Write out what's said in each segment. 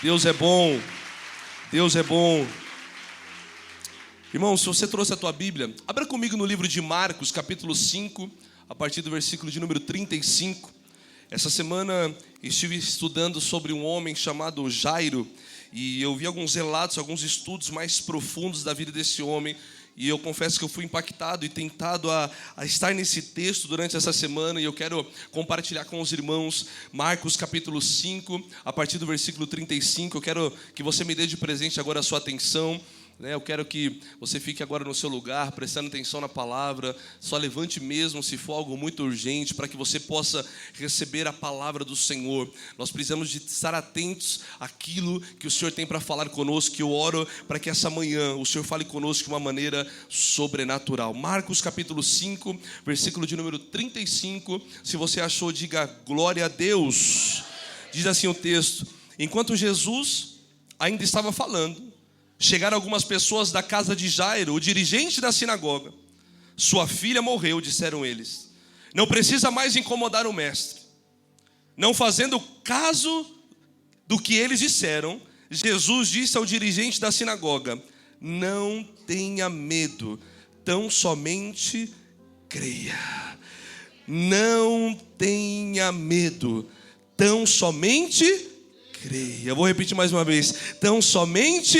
Deus é bom. Deus é bom. Irmão, se você trouxe a tua Bíblia, abra comigo no livro de Marcos, capítulo 5, a partir do versículo de número 35. Essa semana estive estudando sobre um homem chamado Jairo, e eu vi alguns relatos, alguns estudos mais profundos da vida desse homem, e eu confesso que eu fui impactado e tentado a estar nesse texto durante essa semana, e eu quero compartilhar com os irmãos Marcos capítulo 5, a partir do versículo 35. Eu quero que você me dê de presente agora a sua atenção. Eu quero que você fique agora no seu lugar, prestando atenção na palavra. Só levante mesmo se for algo muito urgente, para que você possa receber a palavra do Senhor. Nós precisamos de estar atentos àquilo que o Senhor tem para falar conosco, que eu oro para que essa manhã o Senhor fale conosco de uma maneira sobrenatural. Marcos capítulo 5, versículo de número 35. Se você achou, diga glória a Deus. Diz assim o texto: enquanto Jesus ainda estava falando, chegaram algumas pessoas da casa de Jairo, o dirigente da sinagoga. Sua filha morreu, disseram eles. Não precisa mais incomodar o mestre. Não fazendo caso do que eles disseram, Jesus disse ao dirigente da sinagoga: não tenha medo, tão somente creia. Não tenha medo, tão somente creia. Eu vou repetir mais uma vez: tão somente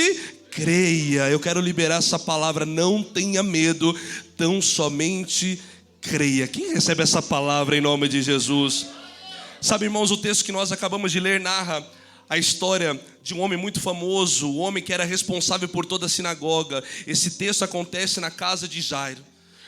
creia. Eu quero liberar essa palavra, não tenha medo, tão somente creia. Quem recebe essa palavra em nome de Jesus? Sabe, irmãos, o texto que nós acabamos de ler narra a história de um homem muito famoso, o homem que era responsável por toda a sinagoga. Esse texto acontece na casa de Jairo,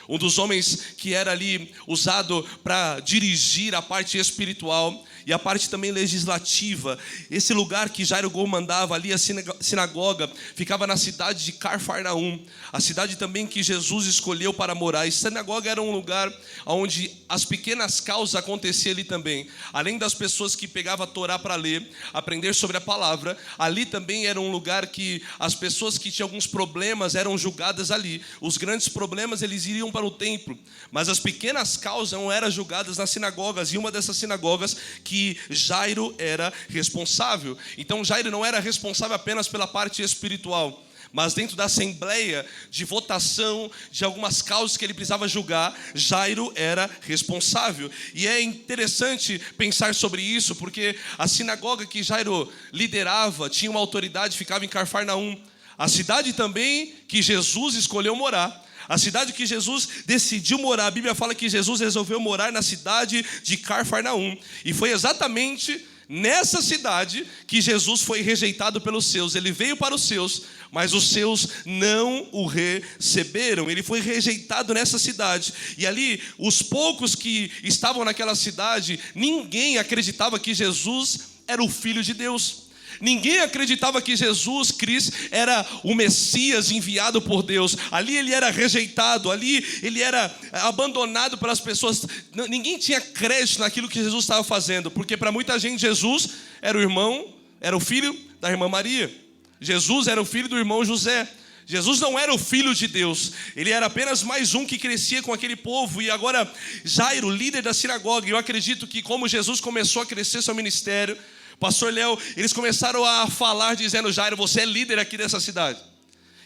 um dos homens que era ali usado para dirigir a parte espiritual e a parte também legislativa. Esse lugar que Jairo comandava ali, a sinagoga, ficava na cidade de Cafarnaum, a cidade também que Jesus escolheu para morar. A sinagoga era um lugar onde as pequenas causas aconteciam ali também. Além das pessoas que pegavam a Torá para ler, aprender sobre a palavra, ali também era um lugar que as pessoas que tinham alguns problemas eram julgadas ali. Os grandes problemas eles iriam para o templo, mas as pequenas causas não eram julgadas nas sinagogas, e uma dessas sinagogas que Jairo era responsável. Então Jairo não era responsável apenas pela parte espiritual, mas dentro da assembleia de votação de algumas causas que ele precisava julgar, Jairo era responsável. E é interessante pensar sobre isso, porque a sinagoga que Jairo liderava tinha uma autoridade, ficava em Cafarnaum, a cidade também que Jesus escolheu morar. A cidade que Jesus decidiu morar, a Bíblia fala que Jesus resolveu morar na cidade de Cafarnaum. E foi exatamente nessa cidade que Jesus foi rejeitado pelos seus. Ele veio para os seus, mas os seus não o receberam. Ele foi rejeitado nessa cidade. E ali, os poucos que estavam naquela cidade, ninguém acreditava que Jesus era o Filho de Deus. Ninguém acreditava que Jesus Cristo era o Messias enviado por Deus. Ali ele era rejeitado, ali ele era abandonado pelas pessoas. Ninguém tinha crédito naquilo que Jesus estava fazendo, porque para muita gente Jesus era o irmão, era o filho da irmã Maria. Jesus era o filho do irmão José. Jesus não era o Filho de Deus, ele era apenas mais um que crescia com aquele povo. E agora Jairo, líder da sinagoga, eu acredito que como Jesus começou a crescer seu ministério, Pastor Léo, eles começaram a falar dizendo: Jairo, você é líder aqui dessa cidade,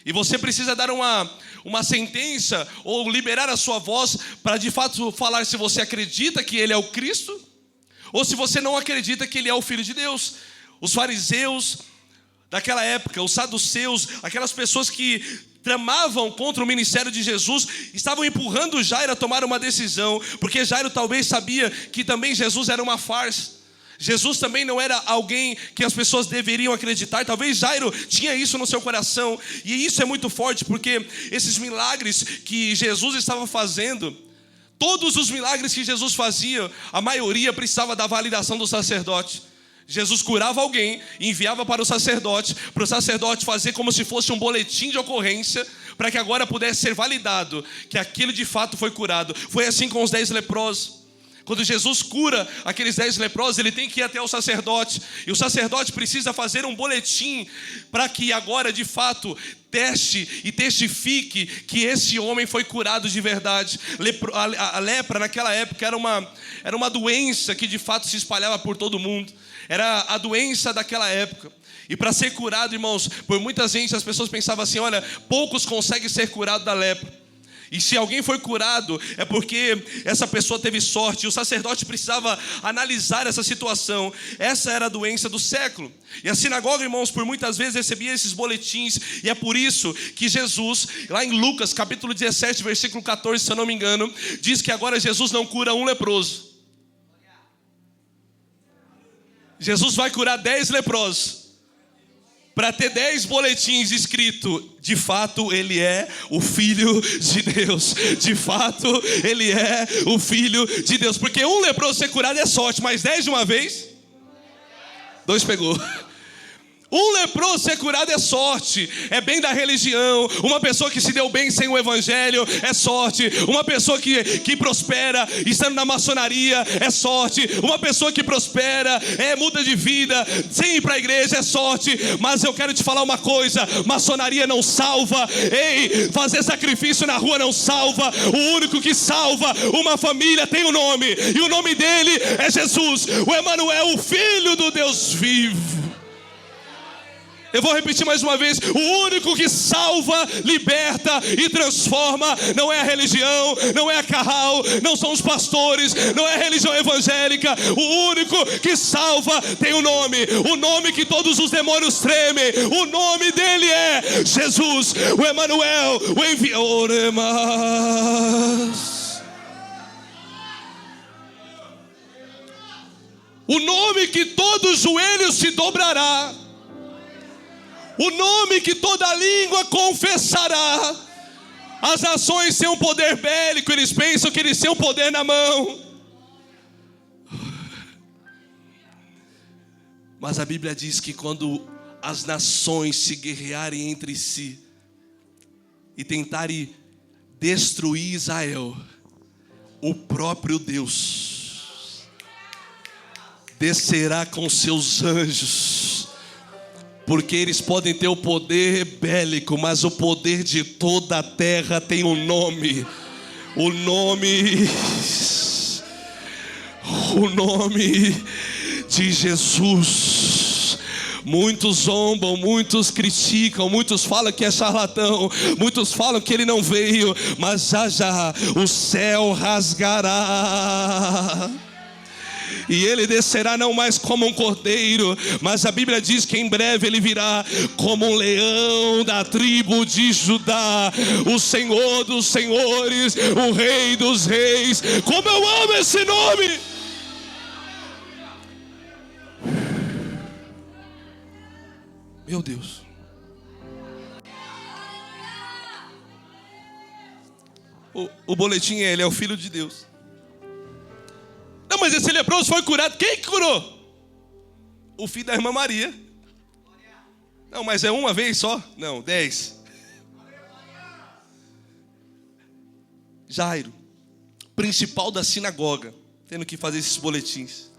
e você precisa dar uma sentença ou liberar a sua voz para de fato falar se você acredita que ele é o Cristo ou se você não acredita que ele é o Filho de Deus. Os fariseus daquela época, os saduceus, aquelas pessoas que tramavam contra o ministério de Jesus, estavam empurrando Jairo a tomar uma decisão, porque Jairo talvez sabia que também Jesus era uma farsa. Jesus também não era alguém que as pessoas deveriam acreditar. Talvez Jairo tinha isso no seu coração. E isso é muito forte, porque esses milagres que Jesus estava fazendo, todos os milagres que Jesus fazia, a maioria precisava da validação do sacerdote. Jesus curava alguém, enviava para o sacerdote fazer como se fosse um boletim de ocorrência, para que agora pudesse ser validado que aquilo de fato foi curado. Foi assim com os 10 leprosos. Quando Jesus cura aqueles 10 leprosos, ele tem que ir até o sacerdote. E o sacerdote precisa fazer um boletim para que agora, de fato, teste e testifique que esse homem foi curado de verdade. A lepra naquela época era uma doença que de fato se espalhava por todo mundo. Era a doença daquela época. E para ser curado, irmãos, por muita gente as pessoas pensavam assim: olha, poucos conseguem ser curados da lepra. E se alguém foi curado, é porque essa pessoa teve sorte. E o sacerdote precisava analisar essa situação. Essa era a doença do século. E a sinagoga, irmãos, por muitas vezes recebia esses boletins. E é por isso que Jesus, lá em Lucas, capítulo 17, versículo 14, se eu não me engano, diz que agora Jesus não cura um leproso. Jesus vai curar 10 leprosos. Para ter 10 boletins escrito: de fato ele é o Filho de Deus. De fato ele é o Filho de Deus. Porque um leproso ser curado é sorte, mas 10 de uma vez? 2 pegou. Um leproso ser curado é sorte, é bem da religião. Uma pessoa que se deu bem sem o evangelho é sorte. Uma pessoa que prospera estando na maçonaria é sorte. Uma pessoa que prospera, muda de vida sem ir para a igreja é sorte. Mas eu quero te falar uma coisa: maçonaria não salva. Ei, fazer sacrifício na rua não salva. O único que salva uma família tem um nome, e o nome dele é Jesus, o Emanuel, o Filho do Deus vivo. Eu vou repetir mais uma vez: o único que salva, liberta e transforma não é a religião, não é a carral, não são os pastores, não é a religião evangélica. O único que salva tem um nome, o nome que todos os demônios tremem. O nome dele é Jesus, o Emanuel, o enviador. O nome que todo joelho se dobrará, o nome que toda língua confessará. As nações têm um poder bélico, eles pensam que eles têm um poder na mão. Mas a Bíblia diz que quando as nações se guerrearem entre si e tentarem destruir Israel, o próprio Deus descerá com seus anjos. Porque eles podem ter o poder bélico, mas o poder de toda a terra tem um nome. O nome de Jesus. Muitos zombam, muitos criticam, muitos falam que é charlatão, muitos falam que ele não veio, mas já o céu rasgará. E ele descerá não mais como um cordeiro, mas a Bíblia diz que em breve ele virá como um leão da tribo de Judá, o Senhor dos senhores, o Rei dos reis. Como eu amo esse nome! Meu Deus. O boletim ele é o Filho de Deus. Não, mas esse leproso foi curado. Quem curou? O filho da irmã Maria. Não, mas é uma vez só? Não, 10. Jairo, principal da sinagoga, tendo que fazer esses boletins.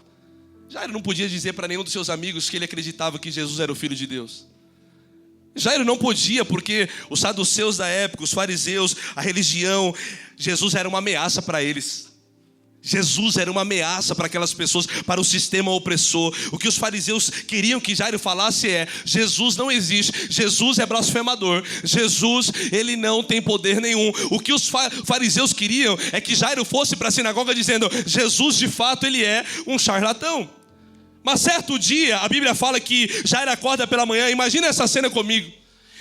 Jairo não podia dizer para nenhum dos seus amigos que ele acreditava que Jesus era o Filho de Deus. Jairo não podia, porque os saduceus da época, os fariseus, a religião, Jesus era uma ameaça para eles. Jesus era uma ameaça para aquelas pessoas, para o sistema opressor. O que os fariseus queriam que Jairo falasse é: Jesus não existe, Jesus é blasfemador, Jesus, ele não tem poder nenhum. O que os fariseus queriam é que Jairo fosse para a sinagoga dizendo: Jesus de fato ele é um charlatão. Mas certo dia, a Bíblia fala que Jairo acorda pela manhã. Imagina essa cena comigo.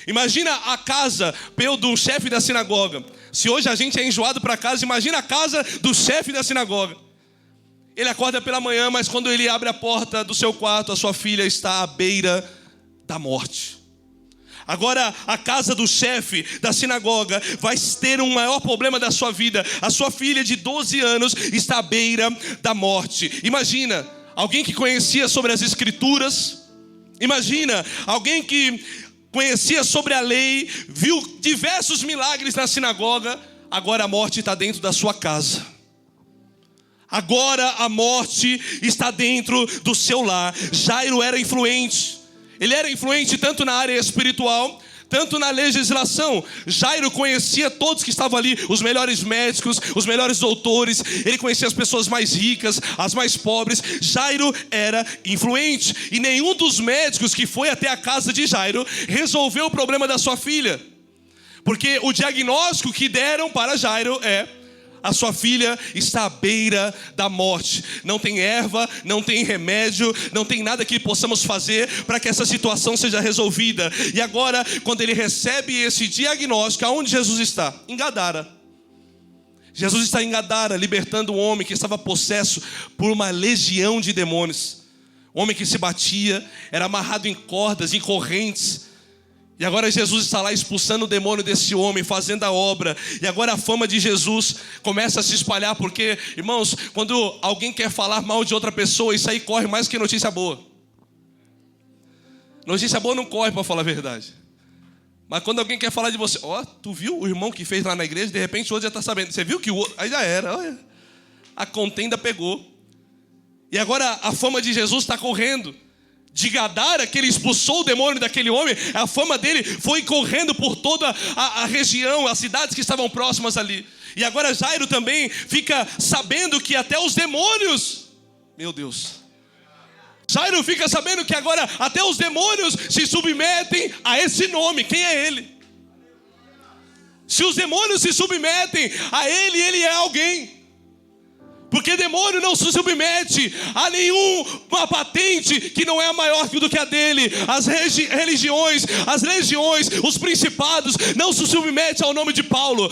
Imagina a casa do chefe da sinagoga. Se hoje a gente é enjoado para casa, imagina a casa do chefe da sinagoga. Ele acorda pela manhã, mas quando ele abre a porta do seu quarto, a sua filha está à beira da morte. Agora a casa do chefe da sinagoga vai ter um maior problema da sua vida. A sua filha de 12 anos está à beira da morte. Imagina, alguém que conhecia sobre as escrituras. Imagina, alguém que conhecia sobre a lei, viu diversos milagres na sinagoga. Agora a morte está dentro da sua casa. Agora a morte está dentro do seu lar. Jairo era influente. Ele era influente tanto na área espiritual, tanto na legislação. Jairo conhecia todos que estavam ali, os melhores médicos, os melhores doutores. Ele conhecia as pessoas mais ricas, as mais pobres. Jairo era influente. E nenhum dos médicos que foi até a casa de Jairo resolveu o problema da sua filha. Porque o diagnóstico que deram para Jairo é: a sua filha está à beira da morte. Não tem erva, não tem remédio, não tem nada que possamos fazer para que essa situação seja resolvida. E agora, quando ele recebe esse diagnóstico, aonde Jesus está? Em Gadara. Jesus está em Gadara, libertando um homem que estava possesso por uma legião de demônios. Um homem que se batia, era amarrado em cordas, em correntes. E agora Jesus está lá expulsando o demônio desse homem, fazendo a obra. E agora a fama de Jesus começa a se espalhar. Porque, irmãos, quando alguém quer falar mal de outra pessoa, isso aí corre mais que notícia boa. Notícia boa não corre, para falar a verdade. Mas quando alguém quer falar de você: ó, tu viu o irmão que fez lá na igreja? De repente o outro já está sabendo. Você viu que o outro... Aí já era, olha. A contenda pegou. E agora a fama de Jesus está correndo. De Gadara, que ele expulsou o demônio daquele homem, a fama dele foi correndo por toda a região, as cidades que estavam próximas ali. E agora Jairo também fica sabendo que até os demônios, meu Deus, Jairo fica sabendo que agora até os demônios se submetem a esse nome. Quem é ele? Se os demônios se submetem a ele, ele é alguém. Porque demônio não se submete a nenhuma patente que não é maior do que a dele. As religiões, as legiões, os principados não se submetem ao nome de Paulo.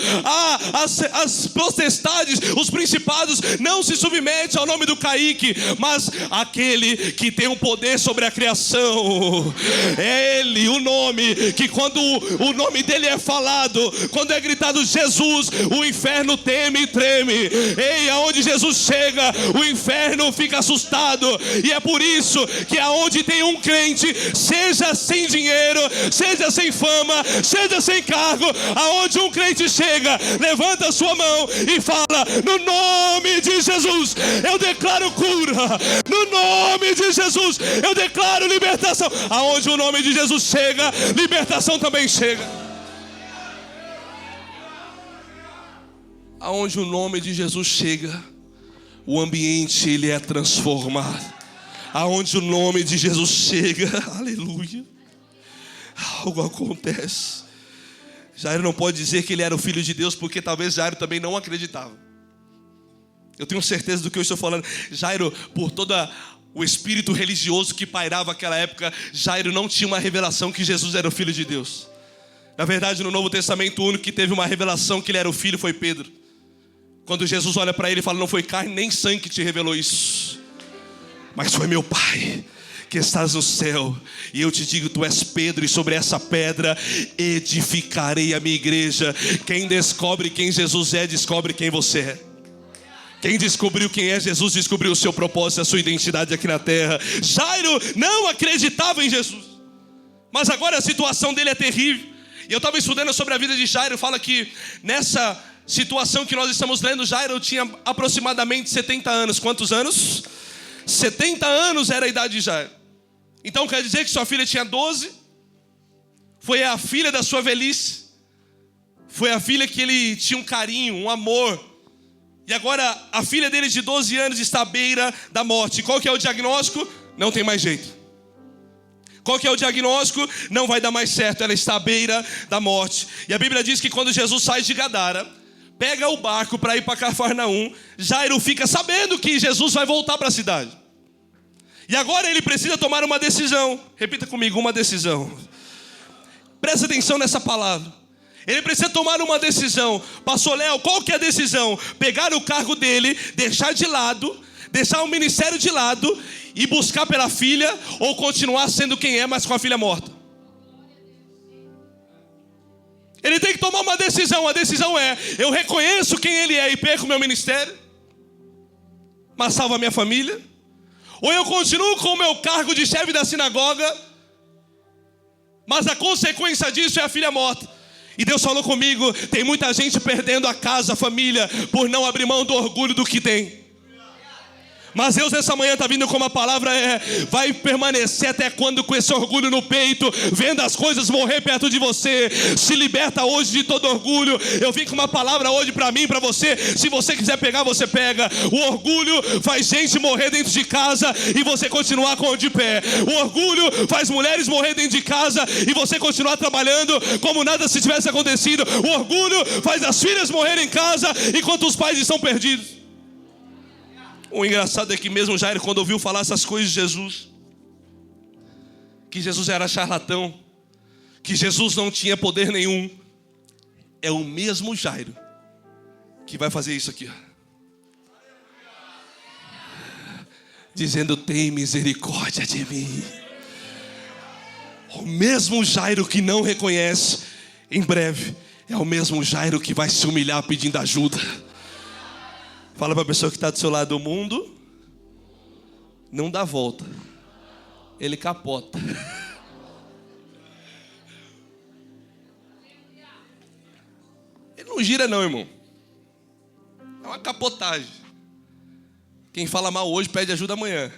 As potestades, os principados não se submetem ao nome do Caíque. Mas aquele que tem o poder sobre a criação, é ele, o nome, que quando o nome dele é falado, quando é gritado Jesus, o inferno teme e treme. Ei, aonde Jesus chega, o inferno fica assustado. E é por isso que aonde tem um crente, seja sem dinheiro, seja sem fama, seja sem cargo, aonde um crente chega, levanta a sua mão e fala: no nome de Jesus eu declaro cura, no nome de Jesus eu declaro libertação. Aonde o nome de Jesus chega, libertação também chega. Aonde o nome de Jesus chega, o ambiente ele é transformado. Aonde o nome de Jesus chega, aleluia, algo acontece. Jairo não pode dizer que ele era o filho de Deus, porque talvez Jairo também não acreditava. Eu tenho certeza do que eu estou falando. Jairo, por todo o espírito religioso que pairava naquela época, Jairo não tinha uma revelação que Jesus era o filho de Deus. Na verdade, no Novo Testamento, o único que teve uma revelação que ele era o filho foi Pedro. Quando Jesus olha para ele e fala: não foi carne nem sangue que te revelou isso, mas foi meu Pai que estás no céu. E eu te digo, tu és Pedro, e sobre essa pedra edificarei a minha igreja. Quem descobre quem Jesus é, descobre quem você é. Quem descobriu quem é Jesus, descobriu o seu propósito, a sua identidade aqui na terra. Jairo não acreditava em Jesus, mas agora a situação dele é terrível. E eu estava estudando sobre a vida de Jairo. Fala que nessa situação que nós estamos lendo, Jairo tinha aproximadamente 70 anos. Quantos anos? 70 anos era a idade de Jairo. Então quer dizer que sua filha tinha 12. Foi a filha da sua velhice. Foi a filha que ele tinha um carinho, um amor. E agora a filha dele de 12 anos está à beira da morte. Qual que é o diagnóstico? Não tem mais jeito. Qual que é o diagnóstico? Não vai dar mais certo, ela está à beira da morte. E a Bíblia diz que quando Jesus sai de Gadara, pega o barco para ir para Cafarnaum, Jairo fica sabendo que Jesus vai voltar para a cidade. E agora ele precisa tomar uma decisão. Repita comigo: uma decisão. Presta atenção nessa palavra. Ele precisa tomar uma decisão. Pastor Léo, qual que é a decisão? Pegar o cargo dele, deixar de lado, deixar o ministério de lado e buscar pela filha, ou continuar sendo quem é, mas com a filha morta? Ele tem que tomar uma decisão. A decisão é: eu reconheço quem ele é e perco meu ministério, mas salvo a minha família, ou eu continuo com o meu cargo de chefe da sinagoga, mas a consequência disso é a filha morta. E Deus falou comigo: tem muita gente perdendo a casa, a família, por não abrir mão do orgulho do que tem. Mas Deus nessa manhã está vindo com uma palavra, vai permanecer até quando com esse orgulho no peito, vendo as coisas morrer perto de você. Se liberta hoje de todo orgulho. Eu vim com uma palavra hoje para mim, para você. Se você quiser pegar, você pega. O orgulho faz gente morrer dentro de casa e você continuar de pé. O orgulho faz mulheres morrer dentro de casa e você continuar trabalhando como nada se tivesse acontecido. O orgulho faz as filhas morrerem em casa enquanto os pais estão perdidos. O engraçado é que mesmo Jairo, quando ouviu falar essas coisas de Jesus, que Jesus era charlatão, que Jesus não tinha poder nenhum, é o mesmo Jairo que vai fazer isso aqui, dizendo: tem misericórdia de mim. O mesmo Jairo que não reconhece, em breve é o mesmo Jairo que vai se humilhar pedindo ajuda. Fala para a pessoa que está do seu lado: o mundo não dá volta, ele capota. Ele não gira não, irmão. É uma capotagem. Quem fala mal hoje pede ajuda amanhã.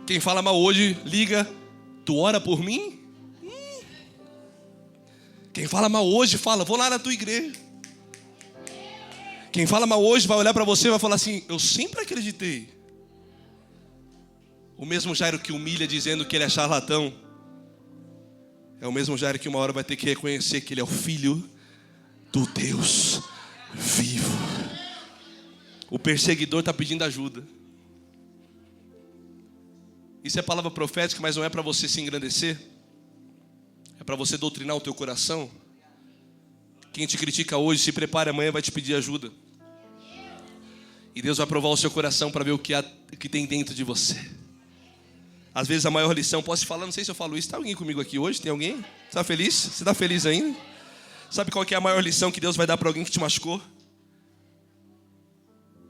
Quem fala mal hoje liga: tu ora por mim? Quem fala mal hoje fala: vou lá na tua igreja. Quem fala mal hoje vai olhar para você e vai falar assim: eu sempre acreditei. O mesmo Jairo que humilha dizendo que ele é charlatão, é o mesmo Jairo que uma hora vai ter que reconhecer que ele é o filho do Deus vivo. O perseguidor está pedindo ajuda. Isso é palavra profética, mas não é para você se engrandecer. É para você doutrinar o teu coração. Quem te critica hoje, se prepare, amanhã vai te pedir ajuda. E Deus vai provar o seu coração para ver o que tem dentro de você. Às vezes a maior lição, posso te falar, não sei se eu falo isso, está alguém comigo aqui hoje? Tem alguém? Você está feliz? Você está feliz ainda? Sabe qual que é a maior lição que Deus vai dar para alguém que te machucou?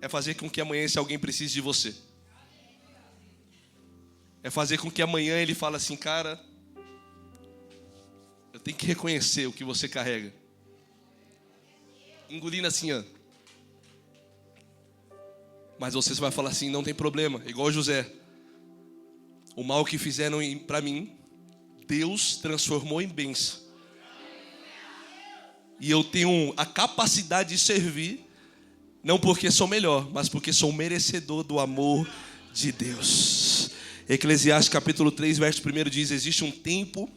É fazer com que amanhã esse alguém precise de você. É fazer com que amanhã ele fale assim: cara, eu tenho que reconhecer o que você carrega. Engolindo assim, ó. Mas você vai falar assim: não tem problema, igual José. O mal que fizeram para mim, Deus transformou em bênção. E eu tenho a capacidade de servir, não porque sou melhor, mas porque sou merecedor do amor de Deus. Eclesiastes capítulo 3, verso 1 diz: existe um tempo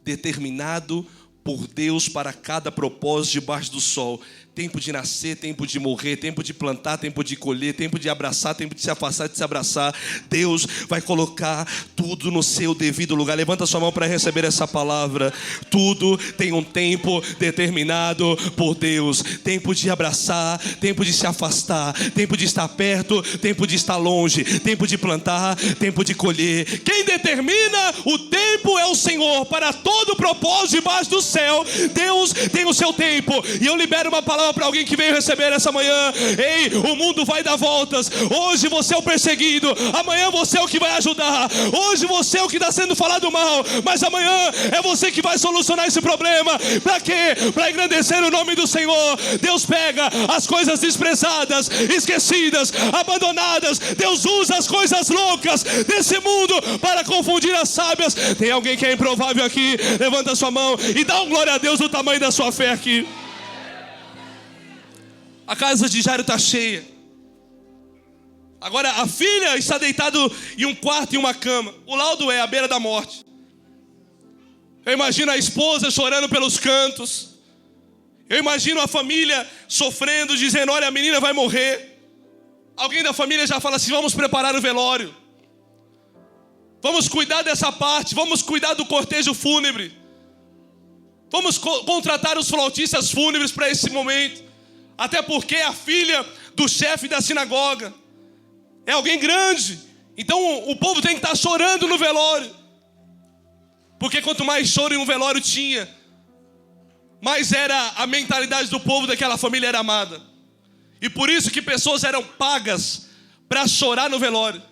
determinado por Deus para cada propósito debaixo do sol. Tempo de nascer, tempo de morrer, tempo de plantar, tempo de colher, tempo de abraçar, tempo de se afastar, de se abraçar. Deus vai colocar tudo no seu devido lugar. Levanta sua mão para receber essa palavra. Tudo tem um tempo determinado por Deus. Tempo de abraçar, tempo de se afastar, tempo de estar perto, tempo de estar longe, tempo de plantar, tempo de colher. Quem determina o tempo é o Senhor. Para todo propósito debaixo do céu, Deus tem o seu tempo. E eu libero uma palavra para alguém que veio receber essa manhã. Ei, o mundo vai dar voltas. Hoje você é o perseguido, amanhã você é o que vai ajudar. Hoje você é o que está sendo falado mal, mas amanhã é você que vai solucionar esse problema. Para quê? Para engrandecer o nome do Senhor. Deus pega as coisas desprezadas, esquecidas, abandonadas. Deus usa as coisas loucas desse mundo para confundir as sábias. Tem alguém que é improvável aqui? Levanta sua mão e dá um glória a Deus do tamanho da sua fé aqui. A casa de Jairo está cheia. Agora a filha está deitada em um quarto, em uma cama. O laudo é à beira da morte. Eu imagino a esposa chorando pelos cantos. Eu imagino a família sofrendo, dizendo: olha, a menina vai morrer. Alguém da família já fala assim: vamos preparar o velório. Vamos cuidar dessa parte. Vamos cuidar do cortejo fúnebre. Vamos contratar os flautistas fúnebres para esse momento. Até porque a filha do chefe da sinagoga é alguém grande. Então o povo tem que estar chorando no velório. Porque quanto mais choro em um velório tinha, mais era a mentalidade do povo daquela família era amada. E por isso que pessoas eram pagas para chorar no velório.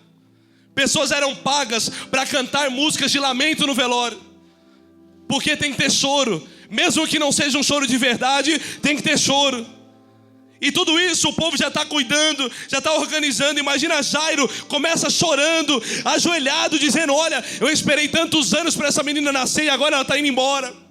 Pessoas eram pagas para cantar músicas de lamento no velório. Porque tem que ter choro. Mesmo que não seja um choro de verdade, tem que ter choro. E tudo isso o povo já está cuidando, já está organizando. Imagina Jairo, começa chorando, ajoelhado, dizendo: olha, eu esperei tantos anos para essa menina nascer e agora ela está indo embora.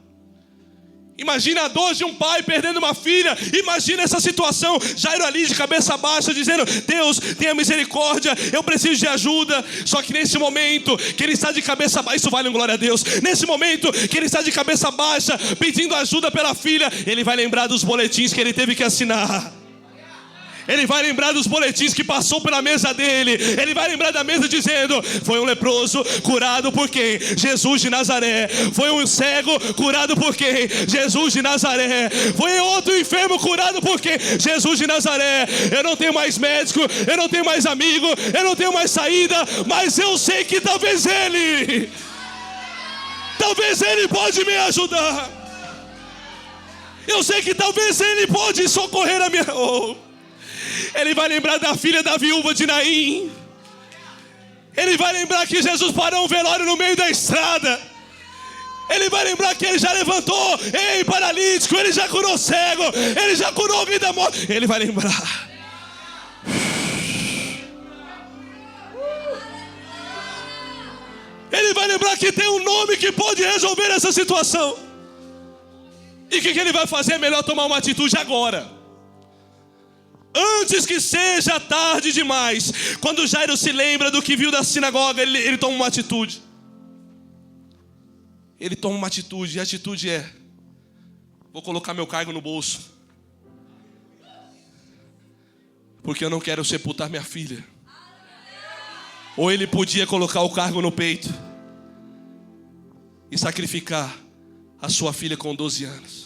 Imagina a dor de um pai perdendo uma filha. Imagina essa situação. Jairo ali de cabeça baixa, dizendo: Deus, tenha misericórdia, eu preciso de ajuda. Só que nesse momento que ele está de cabeça baixa, isso vale um glória a Deus. Nesse momento que ele está de cabeça baixa, pedindo ajuda pela filha, ele vai lembrar dos boletins que ele teve que assinar. Ele vai lembrar dos boletins que passou pela mesa dele. Ele vai lembrar da mesa dizendo: foi um leproso curado por quem? Jesus de Nazaré. Foi um cego curado por quem? Jesus de Nazaré. Foi outro enfermo curado por quem? Jesus de Nazaré. Eu não tenho mais médico, eu não tenho mais amigo, eu não tenho mais saída, mas eu sei que talvez ele pode me ajudar. Eu sei que talvez ele pode socorrer a minha... Ele vai lembrar da filha da viúva de Naim. Ele vai lembrar que Jesus parou um velório no meio da estrada. Ele vai lembrar que ele já levantou paralítico, ele já curou cego, ele já curou alguém da morte. Ele vai lembrar. Ele vai lembrar que tem um nome que pode resolver essa situação. E o que ele vai fazer? É melhor tomar uma atitude agora, antes que seja tarde demais. Quando Jairo se lembra do que viu da sinagoga, ele toma uma atitude. Ele toma uma atitude, e a atitude é: vou colocar meu cargo no bolso, porque eu não quero sepultar minha filha. Ou ele podia colocar o cargo no peito e sacrificar a sua filha com 12 anos.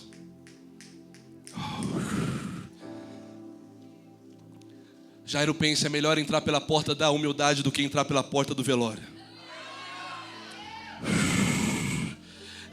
Jairo pensa: é melhor entrar pela porta da humildade do que entrar pela porta do velório.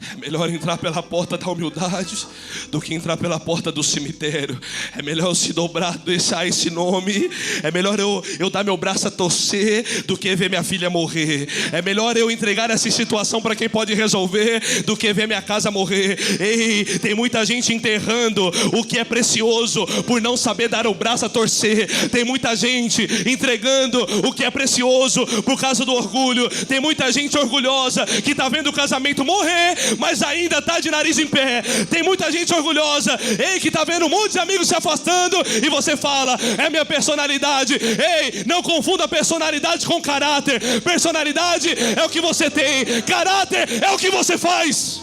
É melhor entrar pela porta da humildade do que entrar pela porta do cemitério. É melhor eu se dobrar, deixar esse nome. É melhor eu dar meu braço a torcer do que ver minha filha morrer. É melhor eu entregar essa situação para quem pode resolver do que ver minha casa morrer. Ei, tem muita gente enterrando o que é precioso por não saber dar o braço a torcer. Tem muita gente entregando o que é precioso por causa do orgulho. Tem muita gente orgulhosa que está vendo o casamento morrer, mas ainda está de nariz em pé. Tem muita gente orgulhosa, que está vendo um monte de amigos se afastando, e você fala: é minha personalidade. Ei, não confunda personalidade com caráter. Personalidade é o que você tem, caráter é o que você faz.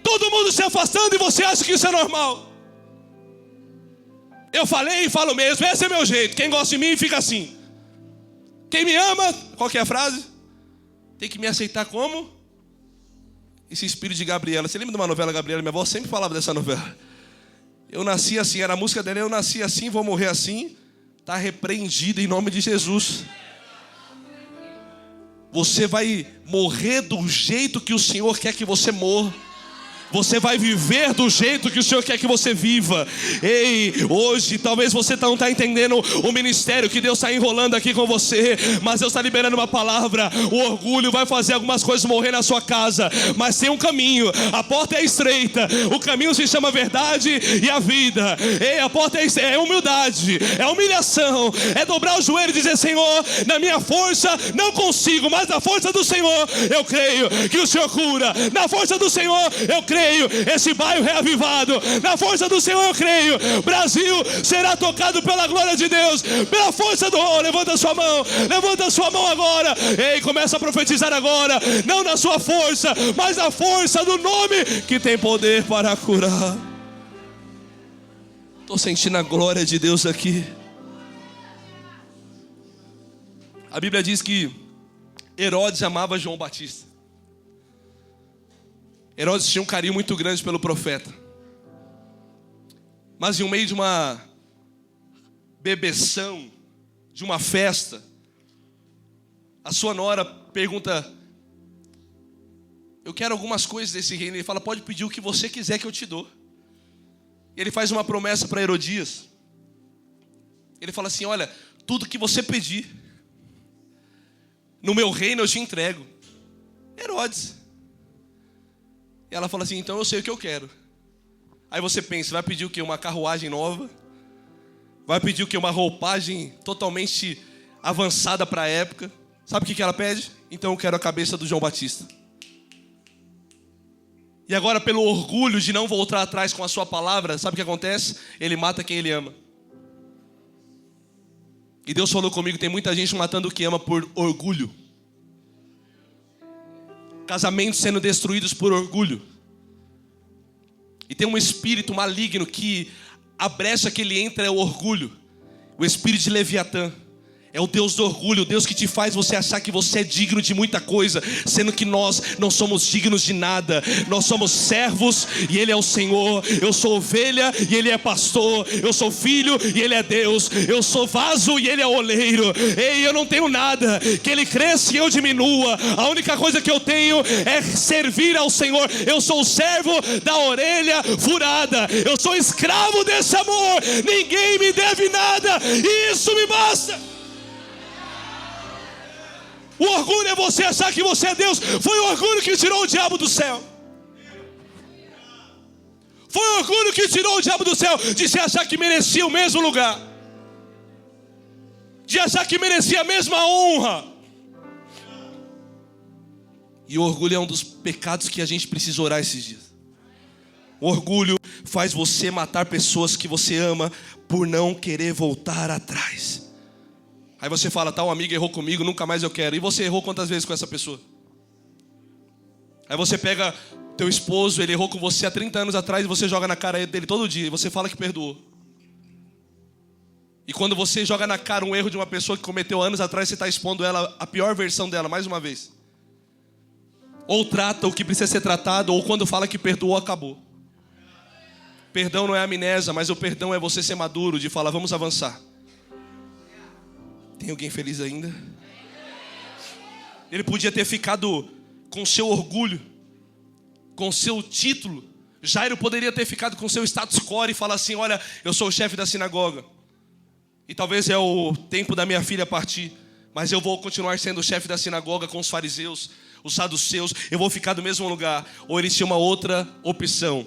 Todo mundo se afastando e você acha que isso é normal. Eu falei e falo mesmo, esse é meu jeito. Quem gosta de mim fica assim. Quem me ama, qual que é a frase? Tem que me aceitar como? Esse espírito de Gabriela. Você lembra de uma novela, Gabriela? Minha avó sempre falava dessa novela. Eu nasci assim, era a música dela: eu nasci assim, vou morrer assim. Está repreendido em nome de Jesus. Você vai morrer do jeito que o Senhor quer que você morra. Você vai viver do jeito que o Senhor quer que você viva. Ei, hoje talvez você não está entendendo o ministério que Deus está enrolando aqui com você, mas Deus está liberando uma palavra. O orgulho vai fazer algumas coisas morrer na sua casa, mas tem um caminho. A porta é estreita, o caminho se chama verdade e a vida. Ei, a porta é humildade, é humilhação, é dobrar o joelho e dizer: Senhor, na minha força não consigo, mas na força do Senhor eu creio que o Senhor cura. Na força do Senhor eu creio esse bairro reavivado. Na força do Senhor eu creio Brasil será tocado pela glória de Deus, pela força do... levanta a sua mão agora. Ei, começa a profetizar agora, não na sua força, mas na força do nome que tem poder para curar. Estou sentindo a glória de Deus aqui. A Bíblia diz que Herodes amava João Batista. Herodes tinha um carinho muito grande pelo profeta. Mas em meio de uma bebeção, de uma festa, a sua nora pergunta: eu quero algumas coisas desse reino. Ele fala: pode pedir o que você quiser que eu te dou. Ele faz uma promessa para Herodias. Ele fala assim: olha, tudo que você pedir no meu reino eu te entrego. Herodes. E ela fala assim: então eu sei o que eu quero. Aí você pensa, vai pedir o quê? Uma carruagem nova? Vai pedir o quê? Uma roupagem totalmente avançada para a época? Sabe o que ela pede? Então eu quero a cabeça do João Batista. E agora, pelo orgulho de não voltar atrás com a sua palavra, sabe o que acontece? Ele mata quem ele ama. E Deus falou comigo, tem muita gente matando o que ama por orgulho. Casamentos sendo destruídos por orgulho. E tem um espírito maligno que a brecha que ele entra é o orgulho. O espírito de Leviatã. É o Deus do orgulho, o Deus que te faz você achar que você é digno de muita coisa, sendo que nós não somos dignos de nada. Nós somos servos e Ele é o Senhor. Eu sou ovelha e Ele é pastor. Eu sou filho e Ele é Deus. Eu sou vaso e Ele é oleiro. Ei, eu não tenho nada. Que Ele cresça e eu diminua. A única coisa que eu tenho é servir ao Senhor. Eu sou o servo da orelha furada. Eu sou escravo desse amor. Ninguém me deve nada. E isso me basta. O orgulho é você achar que você é Deus. Foi o orgulho que tirou o diabo do céu. Foi o orgulho que tirou o diabo do céu. De se achar que merecia o mesmo lugar. De achar que merecia a mesma honra. E o orgulho é um dos pecados que a gente precisa orar esses dias. O orgulho faz você matar pessoas que você ama por não querer voltar atrás. Aí você fala, tal amigo errou comigo, nunca mais eu quero. E você errou quantas vezes com essa pessoa? Aí você pega teu esposo, ele errou com você há 30 anos atrás e você joga na cara dele todo dia. E você fala que perdoou. E quando você joga na cara um erro de uma pessoa que cometeu anos atrás, você está expondo ela, a pior versão dela, mais uma vez. Ou trata o que precisa ser tratado, ou quando fala que perdoou, acabou. Perdão não é amnésia, mas o perdão é você ser maduro, de falar, vamos avançar. Tem alguém feliz ainda? Ele podia ter ficado com seu orgulho, com seu título. Jairo poderia ter ficado com seu status quo e falar assim, olha, eu sou o chefe da sinagoga. E talvez é o tempo da minha filha partir, mas eu vou continuar sendo o chefe da sinagoga com os fariseus, os saduceus. Eu vou ficar do mesmo lugar. Ou ele tinha uma outra opção.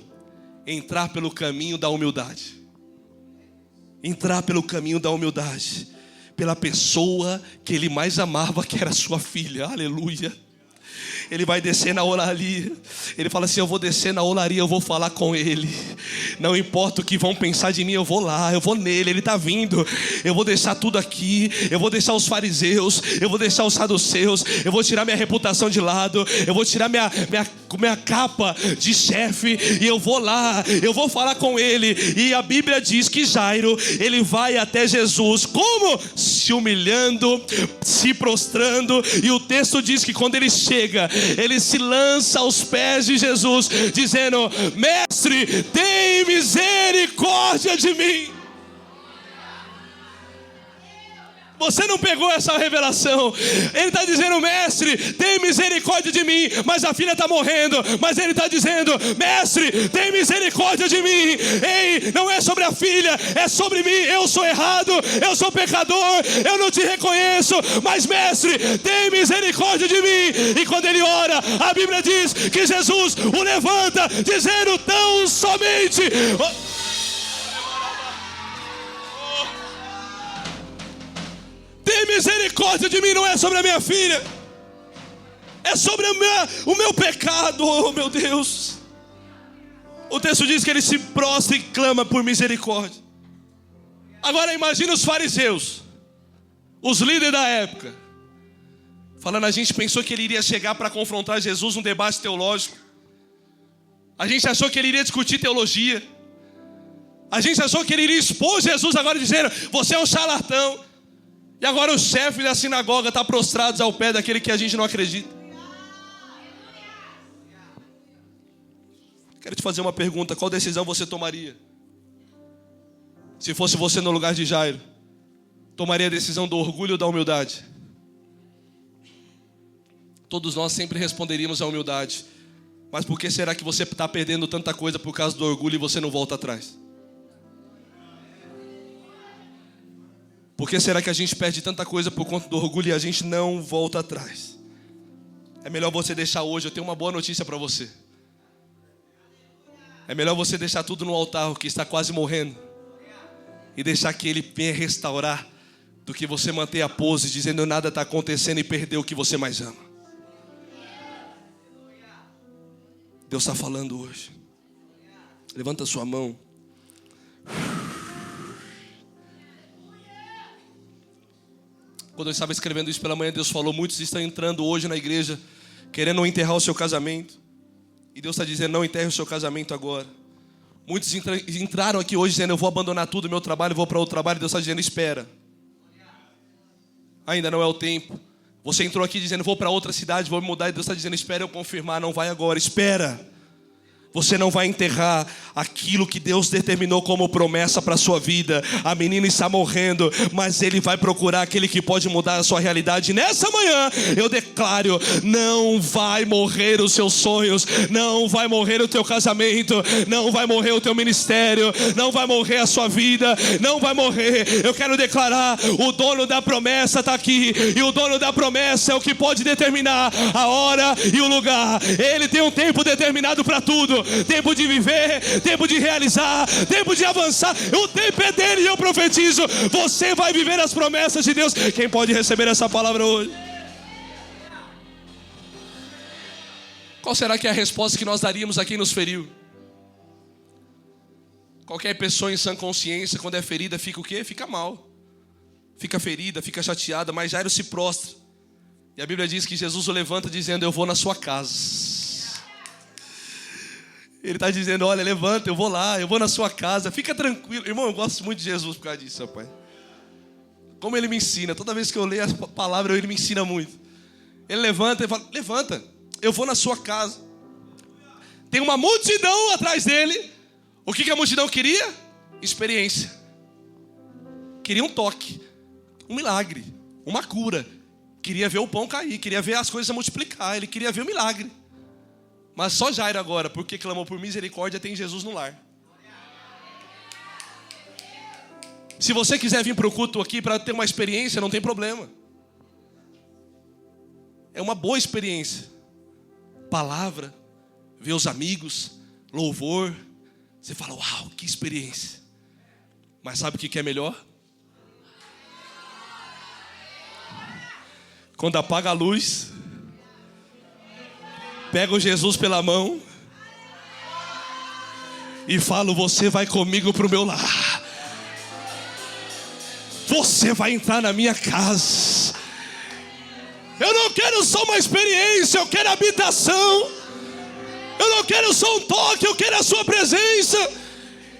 Entrar pelo caminho da humildade. Entrar pelo caminho da humildade. Pela pessoa que ele mais amava, que era sua filha, aleluia. Ele vai descer na olaria. Ele fala assim, eu vou descer na olaria, eu vou falar com ele. Não importa o que vão pensar de mim, eu vou lá, eu vou nele, ele está vindo. Eu vou deixar tudo aqui, eu vou deixar os fariseus, eu vou deixar os saduceus, eu vou tirar minha reputação de lado, eu vou tirar minha capa de chefe, e eu vou lá, eu vou falar com ele. E a Bíblia diz que Jairo, ele vai até Jesus, como? Se humilhando, se prostrando. E o texto diz que quando ele chega, ele se lança aos pés de Jesus, dizendo, mestre, tem misericórdia de mim. Você não pegou essa revelação. Ele está dizendo, mestre, tem misericórdia de mim. Mas a filha está morrendo. Mas ele está dizendo, mestre, tem misericórdia de mim. Ei, não é sobre a filha, é sobre mim. Eu sou errado, eu sou pecador, eu não te reconheço. Mas mestre, tem misericórdia de mim. E quando ele ora, a Bíblia diz que Jesus o levanta, dizendo tão somente... Tem misericórdia de mim, não é sobre a minha filha. É sobre o meu pecado, oh meu Deus. O texto diz que ele se prostra e clama por misericórdia. Agora imagina os fariseus, os líderes da época, falando, a gente pensou que ele iria chegar para confrontar Jesus num debate teológico. A gente achou que ele iria discutir teologia. A gente achou que ele iria expor Jesus agora dizendo, você é um charlatão. E agora o chefe da sinagoga está prostrado ao pé daquele que a gente não acredita. Quero te fazer uma pergunta, qual decisão você tomaria? Se fosse você no lugar de Jairo, tomaria a decisão do orgulho ou da humildade? Todos nós sempre responderíamos à humildade. Mas por que será que você está perdendo tanta coisa por causa do orgulho e você não volta atrás? Por que será que a gente perde tanta coisa por conta do orgulho e a gente não volta atrás? É melhor você deixar hoje. Eu tenho uma boa notícia para você. É melhor você deixar tudo no altar, que está quase morrendo, e deixar que Ele venha restaurar, do que você manter a pose dizendo nada está acontecendo e perder o que você mais ama. Deus está falando hoje. Levanta a sua mão. Quando eu estava escrevendo isso pela manhã, Deus falou: muitos estão entrando hoje na igreja querendo enterrar o seu casamento. E Deus está dizendo: não enterre o seu casamento agora. Muitos entraram aqui hoje dizendo: eu vou abandonar tudo, meu trabalho, vou para outro trabalho. E Deus está dizendo: espera, ainda não é o tempo. Você entrou aqui dizendo: vou para outra cidade, vou me mudar. E Deus está dizendo: espera eu confirmar, não vai agora, espera. Você não vai enterrar aquilo que Deus determinou como promessa para a sua vida. A menina está morrendo, mas Ele vai procurar aquele que pode mudar a sua realidade. Nessa manhã eu declaro: não vai morrer os seus sonhos, não vai morrer o teu casamento, não vai morrer o teu ministério, não vai morrer a sua vida, não vai morrer. Eu quero declarar: o dono da promessa está aqui, e o dono da promessa é o que pode determinar a hora e o lugar. Ele tem um tempo determinado para tudo. Tempo de viver, tempo de realizar, tempo de avançar. O tempo é dele, e eu profetizo: você vai viver as promessas de Deus. Quem pode receber essa palavra hoje? Qual será que é a resposta que nós daríamos a quem nos feriu? Qualquer pessoa em sã consciência, quando é ferida, fica o quê? Fica mal, fica ferida, fica chateada. Mas Jairo se prostra, e a Bíblia diz que Jesus o levanta dizendo: eu vou na sua casa. Ele está dizendo: olha, levanta, eu vou lá, eu vou na sua casa, fica tranquilo. Irmão, eu gosto muito de Jesus por causa disso, rapaz. Como Ele me ensina, toda vez que eu leio a palavra, Ele me ensina muito. Ele levanta e fala: levanta, eu vou na sua casa. Tem uma multidão atrás dele. O que a multidão queria? Experiência. Queria um toque, um milagre, uma cura. Queria ver o pão cair, queria ver as coisas multiplicar. Ele queria ver o milagre. Mas só Jairo agora, porque clamou por misericórdia, tem Jesus no lar. Se você quiser vir para o culto aqui para ter uma experiência, não tem problema. É uma boa experiência. Palavra, ver os amigos, louvor. Você fala: uau, que experiência. Mas sabe o que é melhor? Quando apaga a luz, pego Jesus pela mão e falo: você vai comigo para o meu lar. Você vai entrar na minha casa. Eu não quero só uma experiência, eu quero habitação. Eu não quero só um toque, eu quero a sua presença.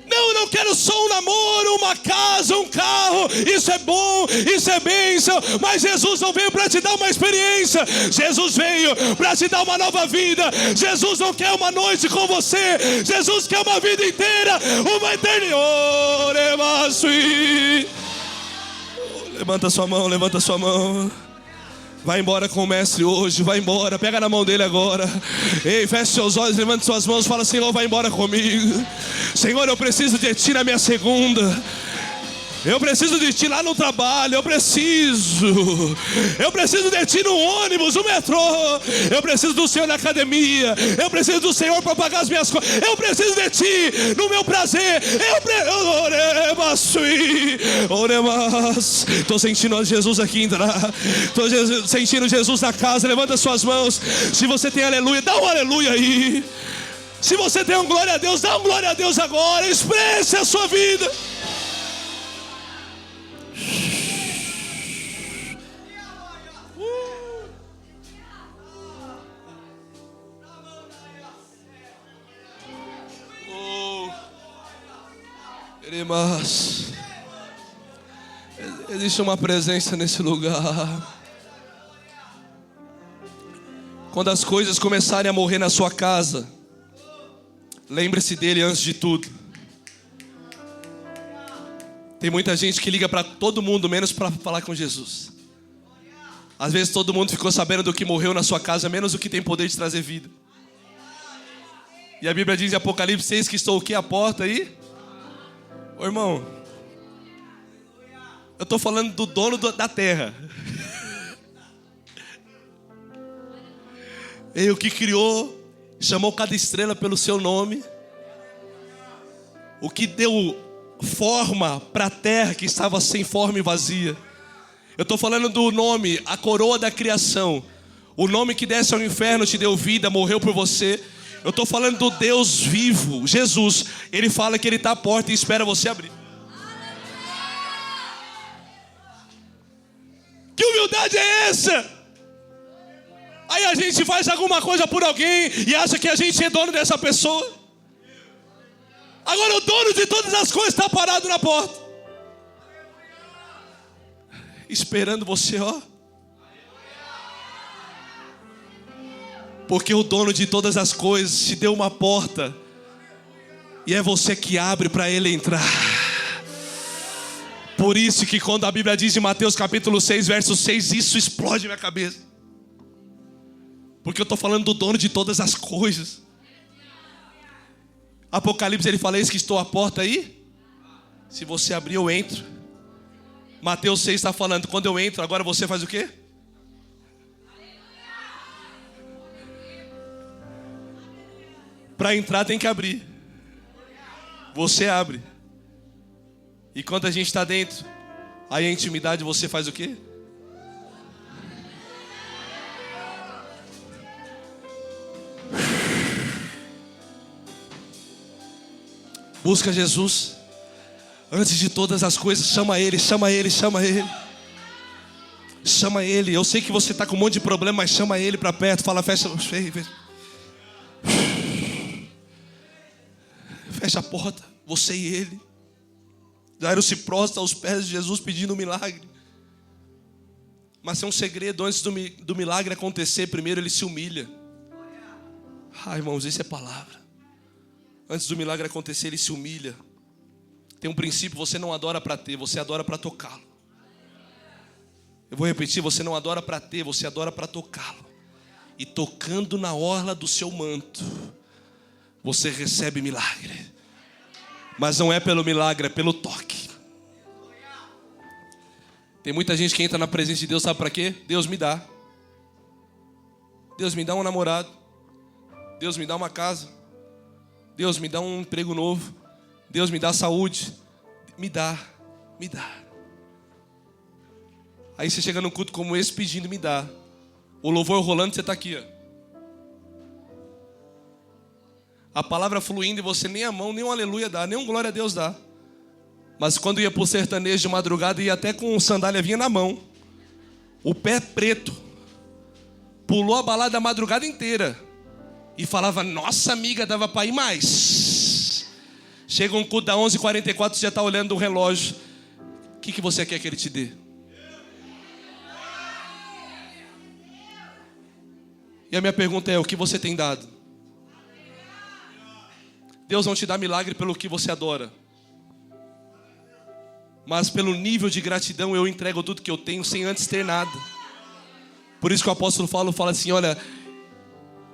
Não, eu não quero só um namoro, uma casa, um carro. Isso é bom, isso é bênção. Mas Jesus não veio para te dar uma experiência. Jesus veio para te dar uma nova vida. Jesus não quer uma noite com você. Jesus quer uma vida inteira, uma eternidade. Levanta sua mão, levanta sua mão. Vai embora com o mestre hoje, vai embora, pega na mão dele agora. Ei, feche seus olhos, levante suas mãos, fala: Senhor, vai embora comigo. Senhor, eu preciso de ti na minha segunda. Eu preciso de ti lá no trabalho, eu preciso de ti no ônibus, no metrô. Eu preciso do Senhor na academia. Eu preciso do Senhor para pagar as minhas contas. Eu preciso de ti no meu prazer. Estou sentindo Jesus aqui entrar. Estou sentindo Jesus na casa. Levanta suas mãos. Se você tem aleluia, dá um aleluia aí. Se você tem um glória a Deus, dá um glória a Deus agora. Expresse a sua vida. Mas existe uma presença nesse lugar. Quando as coisas começarem a morrer na sua casa, lembre-se dele antes de tudo. Tem muita gente que liga para todo mundo, menos para falar com Jesus. Às vezes todo mundo ficou sabendo do que morreu na sua casa, menos do que tem poder de trazer vida. E a Bíblia diz em Apocalipse 6 que estou o que? À porta aí? Ô, irmão, eu estou falando do dono da terra. Ele o que criou, chamou cada estrela pelo seu nome. O que deu forma para a terra que estava sem forma e vazia. Eu estou falando do nome, a coroa da criação. O nome que desce ao inferno te deu vida, morreu por você. Eu estou falando do Deus vivo, Jesus. Ele fala que Ele está à porta e espera você abrir. Que humildade é essa? Aí a gente faz alguma coisa por alguém e acha que a gente é dono dessa pessoa. Agora o dono de todas as coisas está parado na porta, esperando você, ó. Porque o dono de todas as coisas te deu uma porta e é você que abre para Ele entrar. Por isso que quando a Bíblia diz em Mateus capítulo 6, verso 6, isso explode minha cabeça. Porque eu estou falando do dono de todas as coisas. Apocalipse ele fala, eis que estou à porta aí. Se você abrir eu entro. Mateus 6 está falando, quando eu entro, agora você faz o quê? Para entrar tem que abrir. Você abre. E quando a gente está dentro, aí a intimidade você faz o quê? Busca Jesus. Antes de todas as coisas, chama Ele, chama Ele, chama Ele. Chama Ele. Eu sei que você está com um monte de problema, mas chama Ele para perto. Fala, fecha a porta, você e Ele. Jairo se prostra aos pés de Jesus pedindo um milagre. Mas tem um segredo, antes do milagre acontecer, primeiro ele se humilha. Irmãos, isso é palavra. Antes do milagre acontecer, ele se humilha. Tem um princípio, você não adora para ter, você adora para tocá-lo. Eu vou repetir, você não adora para ter, você adora para tocá-lo. E tocando na orla do seu manto, você recebe milagre. Mas não é pelo milagre, é pelo toque. Tem muita gente que entra na presença de Deus, sabe para quê? Deus me dá. Deus me dá um namorado. Deus me dá uma casa. Deus me dá um emprego novo. Deus me dá saúde. Me dá, me dá. Aí você chega num culto como esse pedindo, me dá. O louvor rolando, você está aqui, ó. A palavra fluindo e você nem a mão, nem um aleluia dá, nem um glória a Deus dá. Mas quando ia pro sertanejo de madrugada, ia até com sandália vinha na mão. O pé preto. Pulou a balada a madrugada inteira. E falava, nossa amiga, dava para ir mais. Chega um culto da 11h44, você já está olhando o relógio. O que você quer que Ele te dê? E a minha pergunta é, o que você tem dado? Deus não te dá milagre pelo que você adora. Mas pelo nível de gratidão eu entrego tudo que eu tenho sem antes ter nada. Por isso que o apóstolo Paulo fala assim, olha,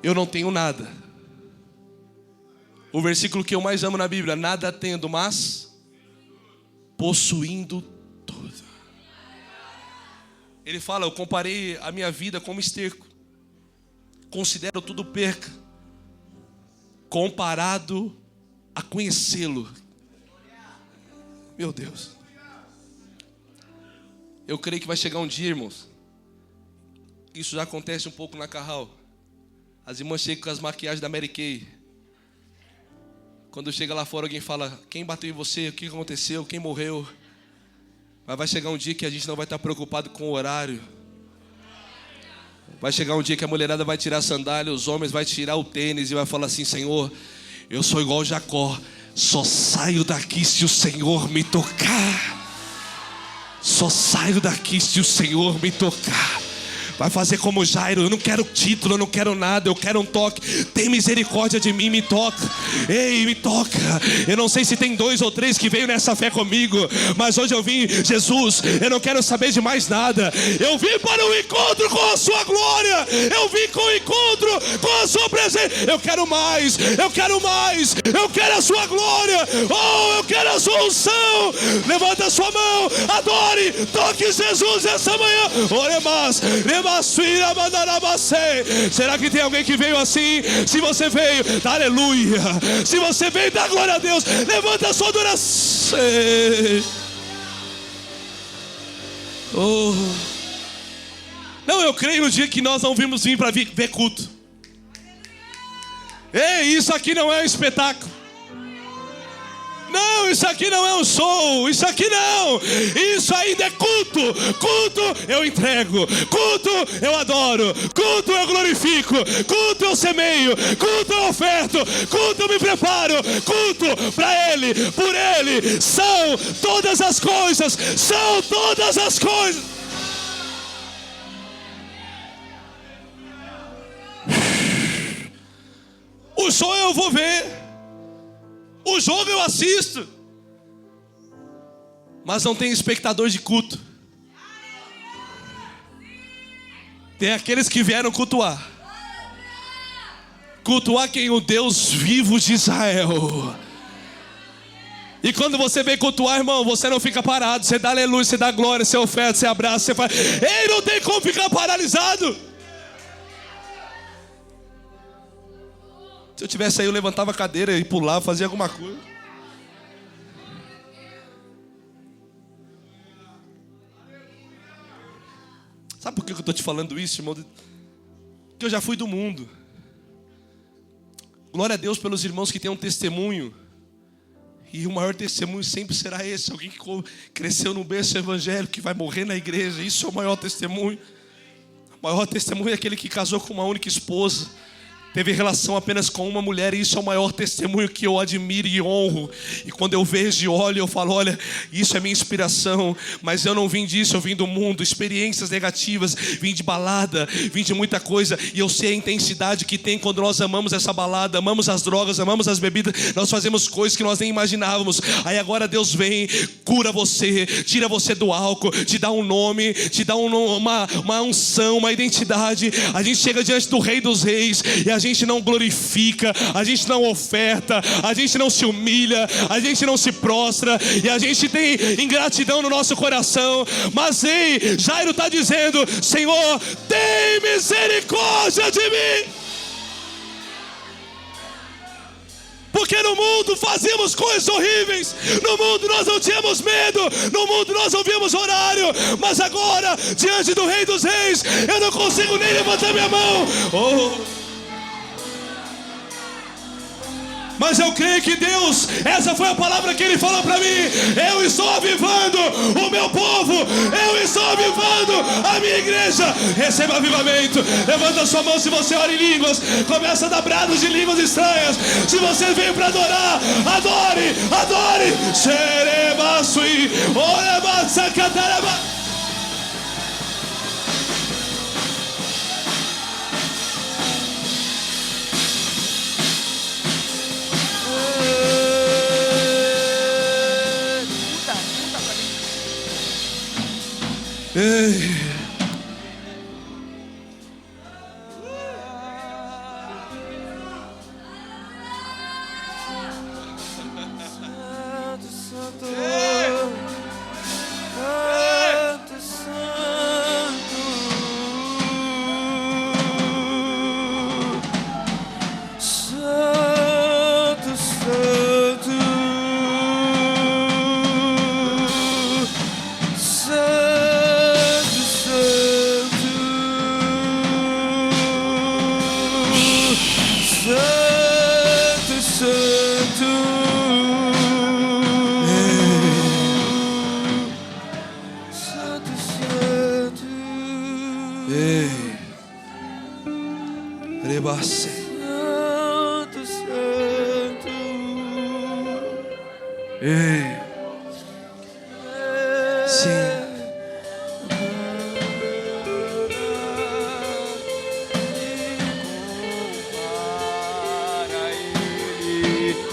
eu não tenho nada. O versículo que eu mais amo na Bíblia, nada tendo, mas possuindo tudo. Ele fala, eu comparei a minha vida como esterco. Considero tudo perca, comparado a conhecê-lo. Meu Deus. Eu creio que vai chegar um dia, irmãos. Isso já acontece um pouco na Carral. As irmãs chegam com as maquiagens da Mary Kay. Quando chega lá fora, alguém fala, quem bateu em você? O que aconteceu? Quem morreu? Mas vai chegar um dia que a gente não vai estar preocupado com o horário. Vai chegar um dia que a mulherada vai tirar a sandália, os homens vai tirar o tênis e vai falar assim, Senhor, eu sou igual Jacó, só saio daqui se o Senhor me tocar. Só saio daqui se o Senhor me tocar. Vai fazer como Jairo, eu não quero título, eu não quero nada, eu quero um toque. Tem misericórdia de mim, me toca. Ei, me toca. Eu não sei se tem 2 ou 3 que veio nessa fé comigo, mas hoje eu vim, Jesus, eu não quero saber de mais nada. Eu vim para o encontro com a sua glória. Eu vim com o encontro com a sua presença. Eu quero mais, eu quero mais. Eu quero a sua glória. Oh, eu quero a sua unção. Levanta a sua mão, adore, toque Jesus essa manhã. Ore mais, Será que tem alguém que veio assim? Se você veio, dá aleluia. Se você veio, dá glória a Deus. Levanta a sua adoração. Oh. Não, eu creio no dia que nós não vimos vir para ver culto. Ei, isso aqui não é um espetáculo. Não, isso aqui não é um show. Isso aqui não. Isso ainda é culto. Culto eu entrego. Culto eu adoro. Culto eu glorifico. Culto eu semeio. Culto eu oferto. Culto eu me preparo. Culto para Ele, por Ele. São todas as coisas. São todas as coisas. O show eu vou ver. O jogo eu assisto. Mas não tem espectador de culto. Tem aqueles que vieram cultuar. Cultuar quem? O Deus vivo de Israel. E quando você vem cultuar, irmão, você não fica parado. Você dá aleluia, você dá glória, você oferta, você abraça, você faz. Ei, não tem como ficar paralisado. Se eu tivesse aí, eu levantava a cadeira e pulava, fazia alguma coisa. Sabe por que eu estou te falando isso, irmão? Porque eu já fui do mundo. Glória a Deus pelos irmãos que têm um testemunho. E o maior testemunho sempre será esse. Alguém que cresceu no berço evangélico, que vai morrer na igreja. Isso é o maior testemunho. O maior testemunho é aquele que casou com uma única esposa. Teve relação apenas com uma mulher, e isso é o maior testemunho que eu admiro e honro. E quando eu vejo e olho, eu falo, olha, isso é minha inspiração. Mas eu não vim disso, eu vim do mundo. Experiências negativas, vim de balada, vim de muita coisa. E eu sei a intensidade que tem quando nós amamos essa balada, amamos as drogas, amamos as bebidas. Nós fazemos coisas que nós nem imaginávamos. Aí agora Deus vem, cura você, tira você do álcool, te dá um nome, te dá uma unção, uma identidade. A gente chega diante do Rei dos Reis e a gente não glorifica, a gente não oferta, a gente não se humilha, a gente não se prostra, e a gente tem ingratidão no nosso coração. Mas ei, Jairo está dizendo, Senhor, tem misericórdia de mim. Porque no mundo fazíamos coisas horríveis. No mundo nós não tínhamos medo. No mundo nós não víamos horário. Mas agora, diante do Rei dos Reis, eu não consigo nem levantar minha mão. Mas eu creio que Deus, essa foi a palavra que Ele falou para mim. Eu estou avivando o meu povo. Eu estou avivando a minha igreja. Receba avivamento. Levanta a sua mão se você ora em línguas. Começa a dar brados de línguas estranhas. Se você veio para adorar, adore, adore. Xerebaçui, orebaçacataraba. Ei. Santo, Santo. Ei. Sim.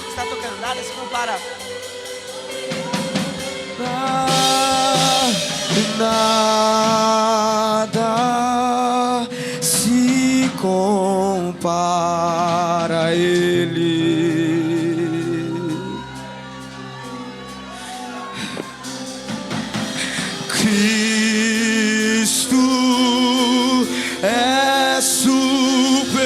Está tocando, nada se compara. Nada se compara a Ele. Cristo superior.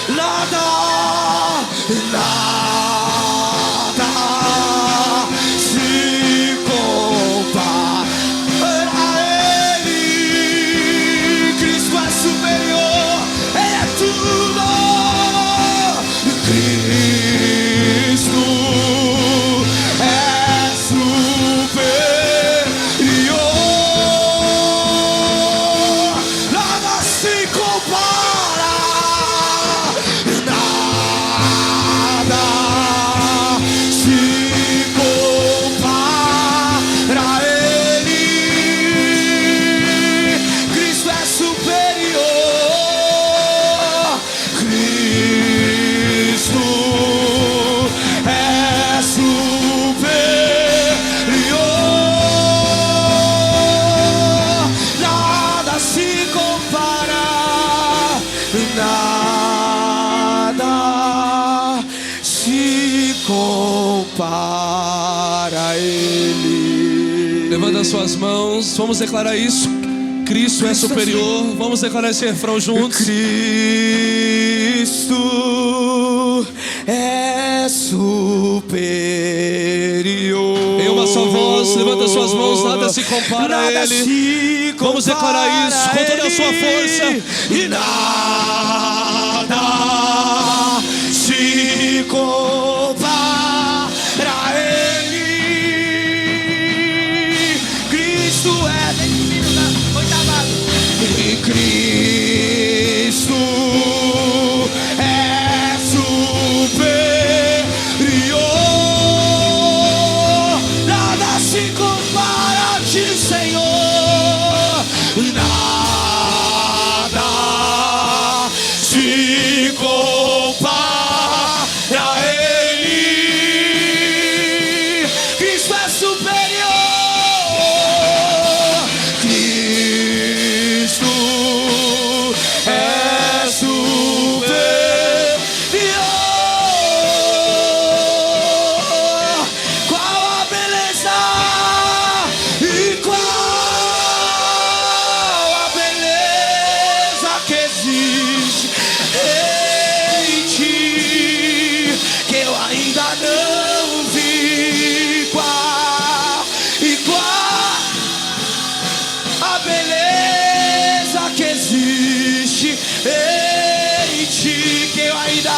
Nada se compara a Ele. Cristo é superior, Ele é tudo. Cristo é superior. Nada se compara. Nada se compara a Ele. Cristo é superior. Cristo é superior. Nada se compara. Nada se compara a Ele. Levanta as suas mãos, vamos declarar isso. Cristo é superior. Vamos declarar esse refrão juntos. Cristo é superior. Em uma só voz, levanta suas mãos, nada se compara a Nada Ele. se Vamos declarar isso com toda a sua força. E nada se compara a Ele. Cristo é Filho da oitava. e Cristo é superior. Nada se compara a Ti, Senhor. Nada se compara a Ele. Cristo é superior. Cristo é superior. Qual a beleza e qual a beleza que existe em Ti, que eu ainda não vi. Qual a beleza que existe em Ti, que eu ainda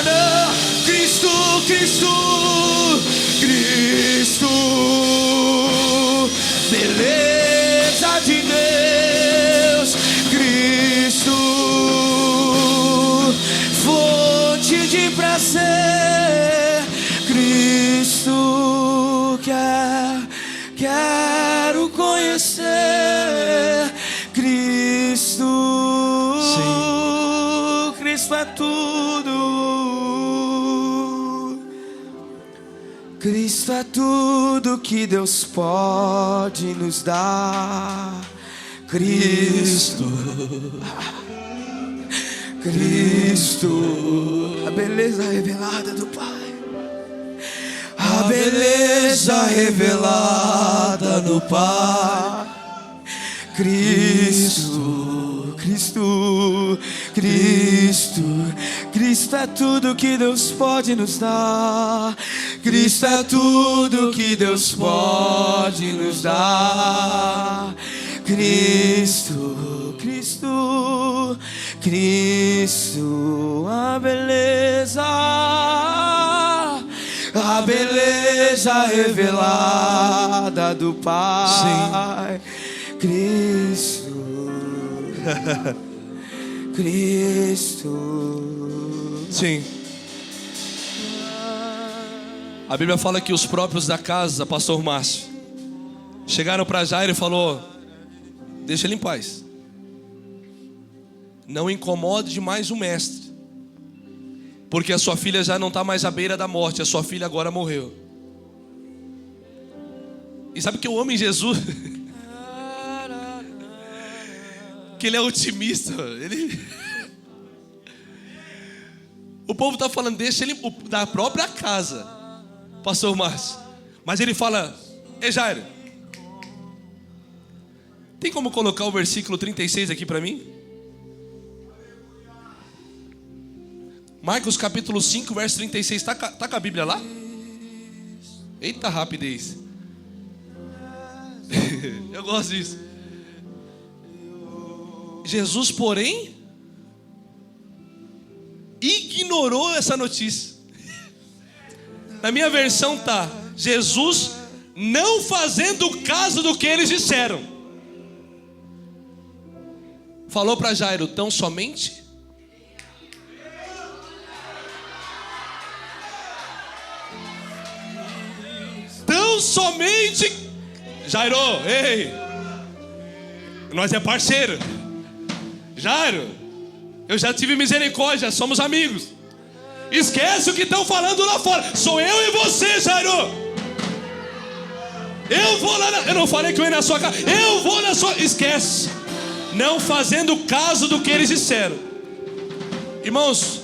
não. Cristo, beleza de Deus. Cristo, fonte de prazer. Cristo, quero conhecer. Cristo, Cristo é tudo. Cristo é tudo que Deus pode nos dar. Cristo, a beleza revelada do Pai. A beleza revelada no Pai. Cristo é tudo que Deus pode nos dar. Cristo é tudo que Deus pode nos dar. Cristo, a beleza revelada do Pai. Cristo. Sim. A Bíblia fala que os próprios da casa, pastor Márcio, chegaram para Jairo e falou: deixa ele em paz. Não incomode demais o mestre, porque a sua filha já não está mais à beira da morte. A sua filha agora morreu. E sabe que eu amo em Jesus? Que ele é otimista. O povo está falando, deixa ele da própria casa, pastor Márcio. Mas ele fala, Ei, Jairo, tem como colocar o versículo 36 aqui para mim? Marcos capítulo 5, verso 36. Tá com a Bíblia lá? Eita rapidez. Eu gosto disso. Jesus, porém, ignorou essa notícia. Na minha versão tá: Jesus não fazendo caso do que eles disseram, falou para Jairo: tão somente. Tão somente. Jairo, ei, nós é parceiro. Jairo, eu já tive misericórdia, somos amigos. Esquece o que estão falando lá fora. Sou eu e você, Jairo. Eu vou lá eu não falei que eu ia na sua casa. Eu vou na sua. Esquece. Não fazendo caso do que eles disseram. Irmãos,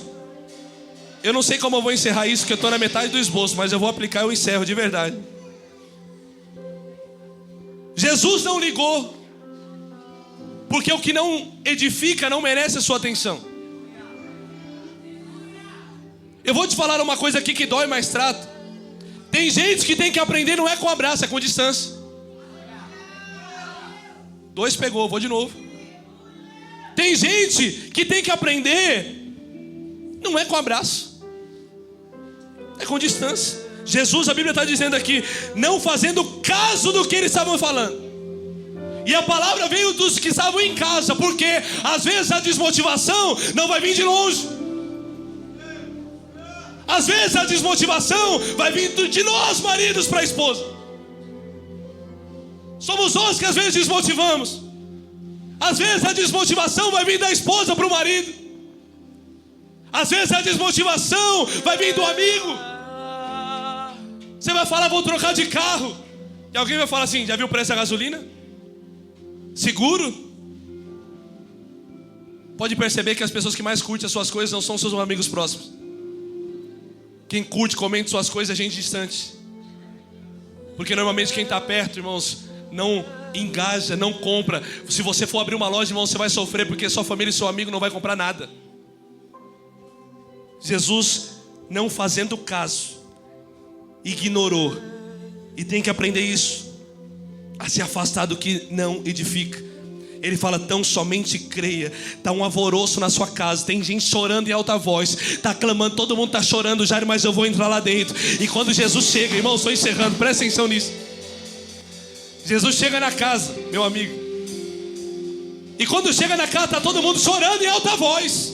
eu não sei como eu vou encerrar isso, porque eu estou na metade do esboço, mas eu vou aplicar e eu encerro de verdade. Jesus não ligou, porque o que não edifica não merece a sua atenção. Eu vou te falar uma coisa aqui que dói, mas trato. Tem gente que tem que aprender, não é com abraço, é com distância. 2 pegou, vou de novo. Tem gente que tem que aprender, não é com abraço, é com distância. Jesus, a Bíblia está dizendo aqui, não fazendo caso do que eles estavam falando. E a palavra veio dos que estavam em casa, porque às vezes a desmotivação não vai vir de longe. Às vezes a desmotivação vai vir de nós, maridos, para a esposa. Somos nós que às vezes desmotivamos. Às vezes a desmotivação vai vir da esposa para o marido. Às vezes a desmotivação vai vir do amigo. Você vai falar: vou trocar de carro. E alguém vai falar assim: já viu o preço da gasolina? Seguro? Pode perceber que as pessoas que mais curtem as suas coisas não são seus amigos próximos. Quem curte, comente suas coisas é gente distante. Porque normalmente quem está perto, irmãos, não engaja, não compra. Se você for abrir uma loja, irmão, você vai sofrer, porque sua família e seu amigo não vai comprar nada. Jesus, não fazendo caso, ignorou. E tem que aprender isso, a se afastar do que não edifica. Ele fala: tão somente creia. Está um alvoroço na sua casa, tem gente chorando em alta voz, está clamando, todo mundo está chorando, Jairo, mas eu vou entrar lá dentro. E quando Jesus chega, irmão, estou encerrando, presta atenção nisso. Jesus chega na casa, meu amigo, e quando chega na casa, está todo mundo chorando em alta voz.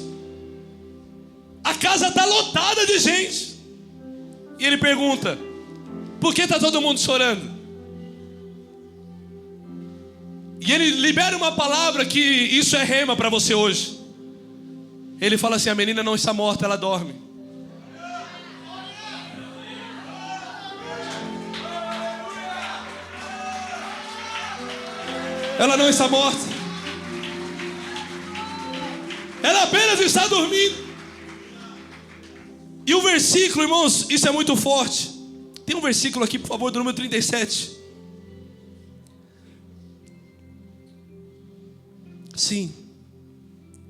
A casa está lotada de gente. E ele pergunta: por que está todo mundo chorando? E ele libera uma palavra que isso é rema para você hoje. Ele fala assim: a menina não está morta, ela dorme. Ela não está morta, ela apenas está dormindo. E o versículo, irmãos, isso é muito forte. Tem um versículo aqui, por favor, do número 37. Sim.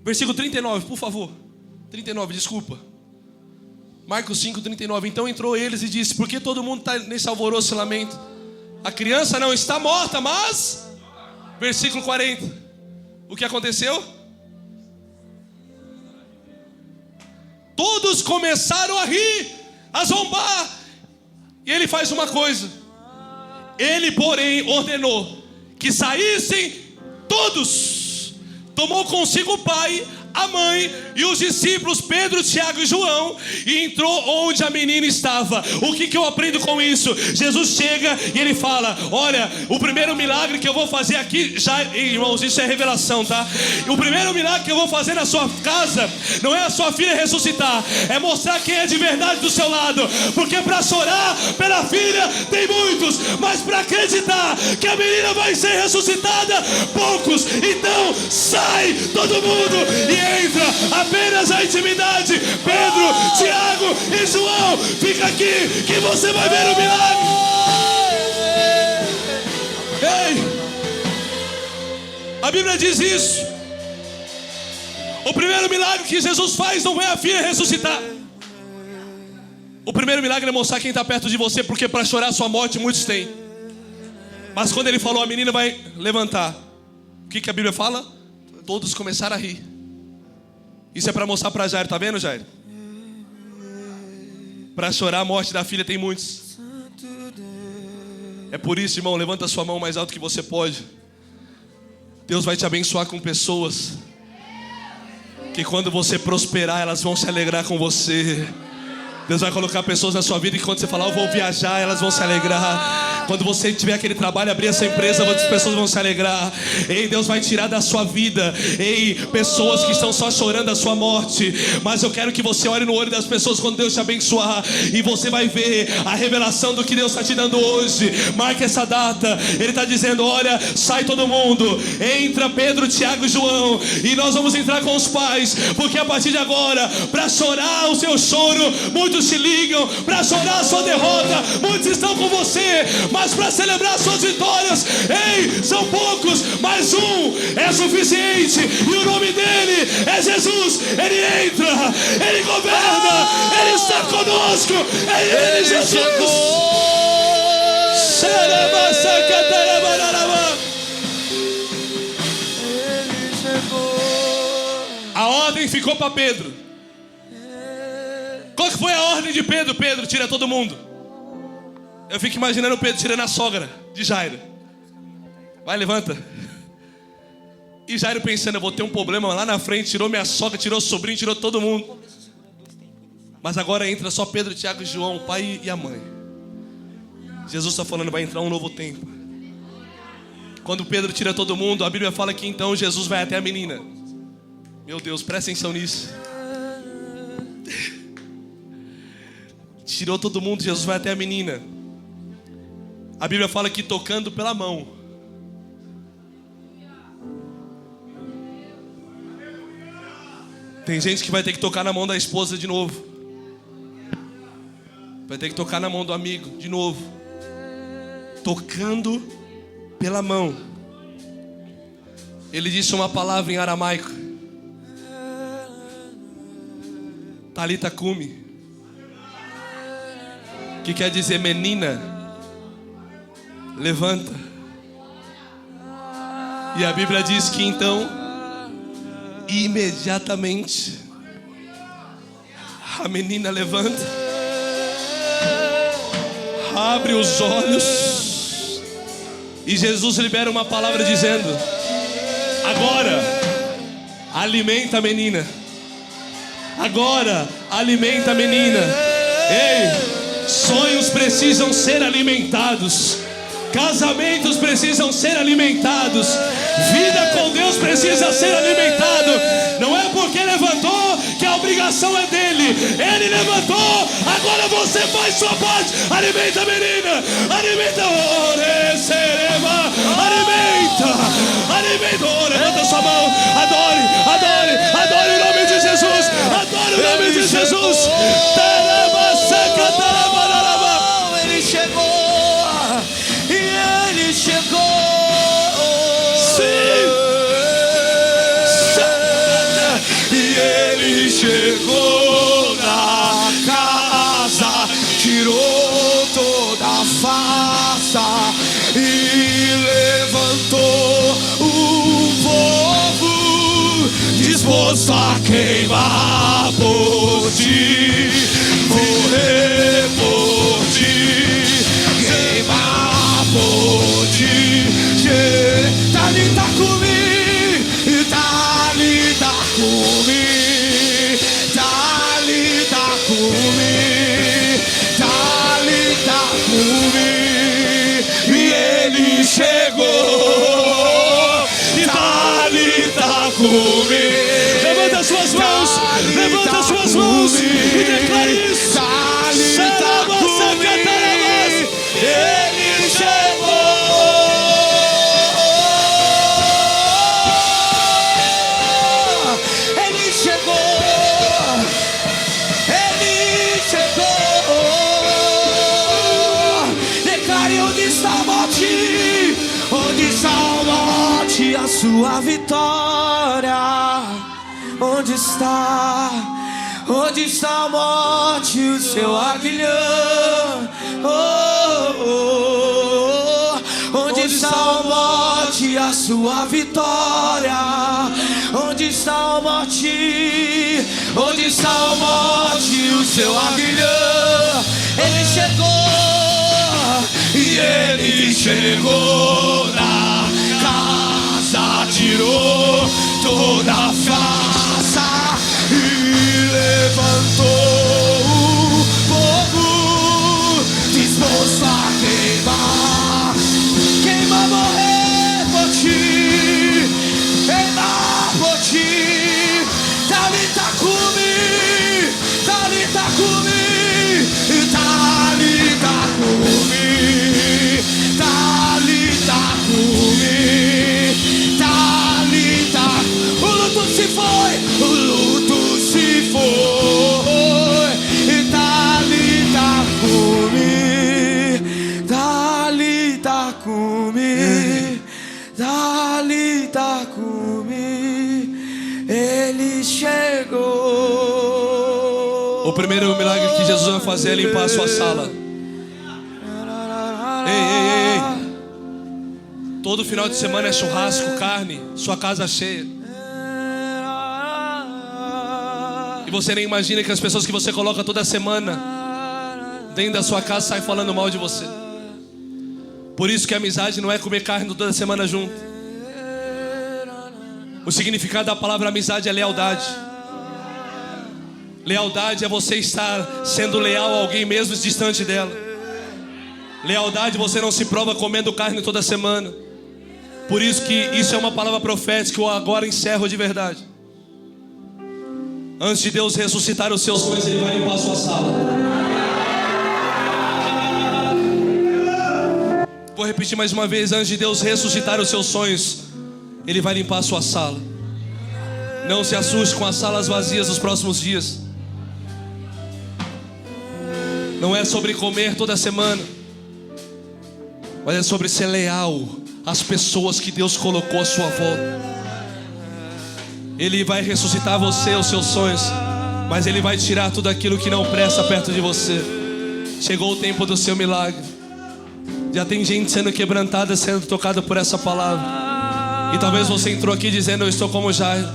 Versículo 39, por favor. 39, desculpa. Marcos 5, 39. Então entrou eles e disse: por que todo mundo está nesse alvoroço e lamento? A criança não está morta, mas... Versículo 40. O que aconteceu? Todos começaram a rir, a zombar. E ele faz uma coisa. Ele, porém, ordenou que saíssem todos. Tomou consigo o pai, a mãe e os discípulos Pedro, Tiago e João, e entrou onde a menina estava. O que eu aprendo com isso? Jesus chega e ele fala: olha, o primeiro milagre que eu vou fazer aqui, já, irmãos, isso é revelação, tá? O primeiro milagre que eu vou fazer na sua casa não é a sua filha ressuscitar, é mostrar quem é de verdade do seu lado. Porque para chorar pela filha tem muitos, mas para acreditar que a menina vai ser ressuscitada, poucos. Então sai todo mundo e entra apenas a intimidade. Pedro, Tiago e João, fica aqui que você vai ver o milagre. A Bíblia diz isso. O primeiro milagre que Jesus faz não é a filha ressuscitar. O primeiro milagre é mostrar quem está perto de você, porque para chorar sua morte muitos têm. Mas quando ele falou, a menina vai levantar, o que a Bíblia fala? Todos começaram a rir. Isso é para mostrar para Jairo, tá vendo, Jairo? Para chorar a morte da filha tem muitos. É por isso, irmão, levanta a sua mão mais alto que você pode. Deus vai te abençoar com pessoas que quando você prosperar, elas vão se alegrar com você. Deus vai colocar pessoas na sua vida e quando você falar, eu vou viajar, elas vão se alegrar. Quando você tiver aquele trabalho, abrir essa empresa, outras pessoas vão se alegrar. Ei, Deus vai tirar da sua vida, ei, pessoas que estão só chorando a sua morte. Mas eu quero que você olhe no olho das pessoas quando Deus te abençoar, e você vai ver a revelação do que Deus está te dando hoje. Marque essa data. Ele está dizendo, olha, sai todo mundo, entra Pedro, Tiago e João, e nós vamos entrar com os pais, porque a partir de agora, para chorar o seu choro, muitos se ligam, para chorar a sua derrota, muitos estão com você, mas para celebrar suas vitórias, ei, são poucos, mas um é suficiente, e o nome dele é Jesus. Ele entra, ele governa, ele está conosco, é ele, Jesus. A ordem ficou para Pedro. Qual que foi a ordem de Pedro? Pedro, tira todo mundo. Eu fico imaginando o Pedro tirando a sogra de Jairo. Vai, levanta. E Jairo pensando, eu vou ter um problema lá na frente. Tirou minha sogra, tirou o sobrinho, tirou todo mundo. Mas agora entra só Pedro, Tiago e João, o pai e a mãe. Jesus está falando, vai entrar um novo tempo. Quando Pedro tira todo mundo, a Bíblia fala que então Jesus vai até a menina. Meu Deus, presta atenção nisso. Tirou todo mundo, Jesus vai até a menina. A Bíblia fala que tocando pela mão. Tem gente que vai ter que tocar na mão da esposa de novo. Vai ter que tocar na mão do amigo de novo. Tocando pela mão. Ele disse uma palavra em aramaico. Talita cumi. Que quer dizer, menina, levanta. E a Bíblia diz que então, imediatamente, a menina levanta, abre os olhos, e Jesus libera uma palavra dizendo, agora, alimenta a menina. Agora, alimenta a menina. Ei! Sonhos precisam ser alimentados. Casamentos precisam ser alimentados. Vida com Deus precisa ser alimentado. Não é porque levantou que a obrigação é dele. Ele levantou, agora você faz sua parte. Alimenta a menina. Alimenta. Alimenta. Alimenta. Levanta sua mão. Adore, adore, adore o nome de Jesus. Adore o nome de Jesus. Ele chegou, e ele chegou. Sim. E ele chegou na casa, tirou toda a farsa e levantou o povo disposto a queimar por ti, morrer por ti, queimar por ti. Talita cumi, Talita cumi, Talita cumi, Talita cumi. E ele chegou, Talita cumi. Levanta suas mãos, levanta suas mãos e declare isso. Talita cumi, ele chegou. Ele chegou, ele chegou. Declare onde está a morte, onde está a morte. morte a sua vitória? Onde está? Onde está a morte, o seu aguilhão? Oh, oh, oh. Onde está a morte, a sua vitória? Onde está a morte? Onde está a morte, o seu aguilhão? Ele chegou, e ele chegou na casa, tirou toda a faça e levantou o fogo, disposto a queimar, queimar, morrer por ti, queimar por ti. Talita cumi, Talita cumi, Talita cumi, Talita cumi, Talita. O luto se foi, o luto se foi. Talita cumi, Talita cumi, Talita cumi. Ele chegou. O primeiro milagre que Jesus vai fazer é limpar a sua sala. Ei, ei, ei. Todo final de semana é churrasco, carne, sua casa cheia. E você nem imagina que as pessoas que você coloca toda semana dentro da sua casa saem falando mal de você. Por isso que a amizade não é comer carne toda semana junto. O significado da palavra amizade é lealdade. Lealdade é você estar sendo leal a alguém mesmo distante dela. Lealdade você não se prova comendo carne toda semana. Por isso que isso é uma palavra profética que eu agora encerro de verdade. Antes de Deus ressuscitar os seus sonhos, Ele vai limpar a sua sala. Vou repetir mais uma vez. Antes de Deus ressuscitar os seus sonhos, Ele vai limpar a sua sala. Não se assuste com as salas vazias nos próximos dias. Não é sobre comer toda semana, mas é sobre ser leal às pessoas que Deus colocou à sua volta. Ele vai ressuscitar você, os seus sonhos, mas Ele vai tirar tudo aquilo que não presta perto de você. Chegou o tempo do seu milagre. Já tem gente sendo quebrantada, sendo tocada por essa palavra. E talvez você entrou aqui dizendo: eu estou como Jairo.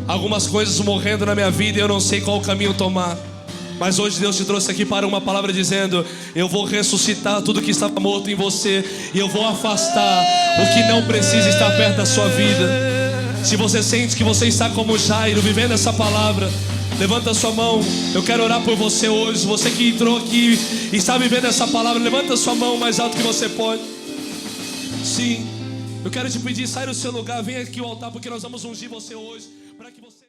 Algumas coisas morrendo na minha vida e eu não sei qual caminho tomar. Mas hoje Deus te trouxe aqui para uma palavra dizendo: eu vou ressuscitar tudo que estava morto em você, e eu vou afastar o que não precisa estar perto da sua vida. Se você sente que você está como Jairo, vivendo essa palavra, levanta a sua mão. Eu quero orar por você hoje. Você que entrou aqui e está vivendo essa palavra, levanta a sua mão o mais alto que você pode. Sim, eu quero te pedir, sai do seu lugar, vem aqui ao altar, porque nós vamos ungir você hoje, para que você...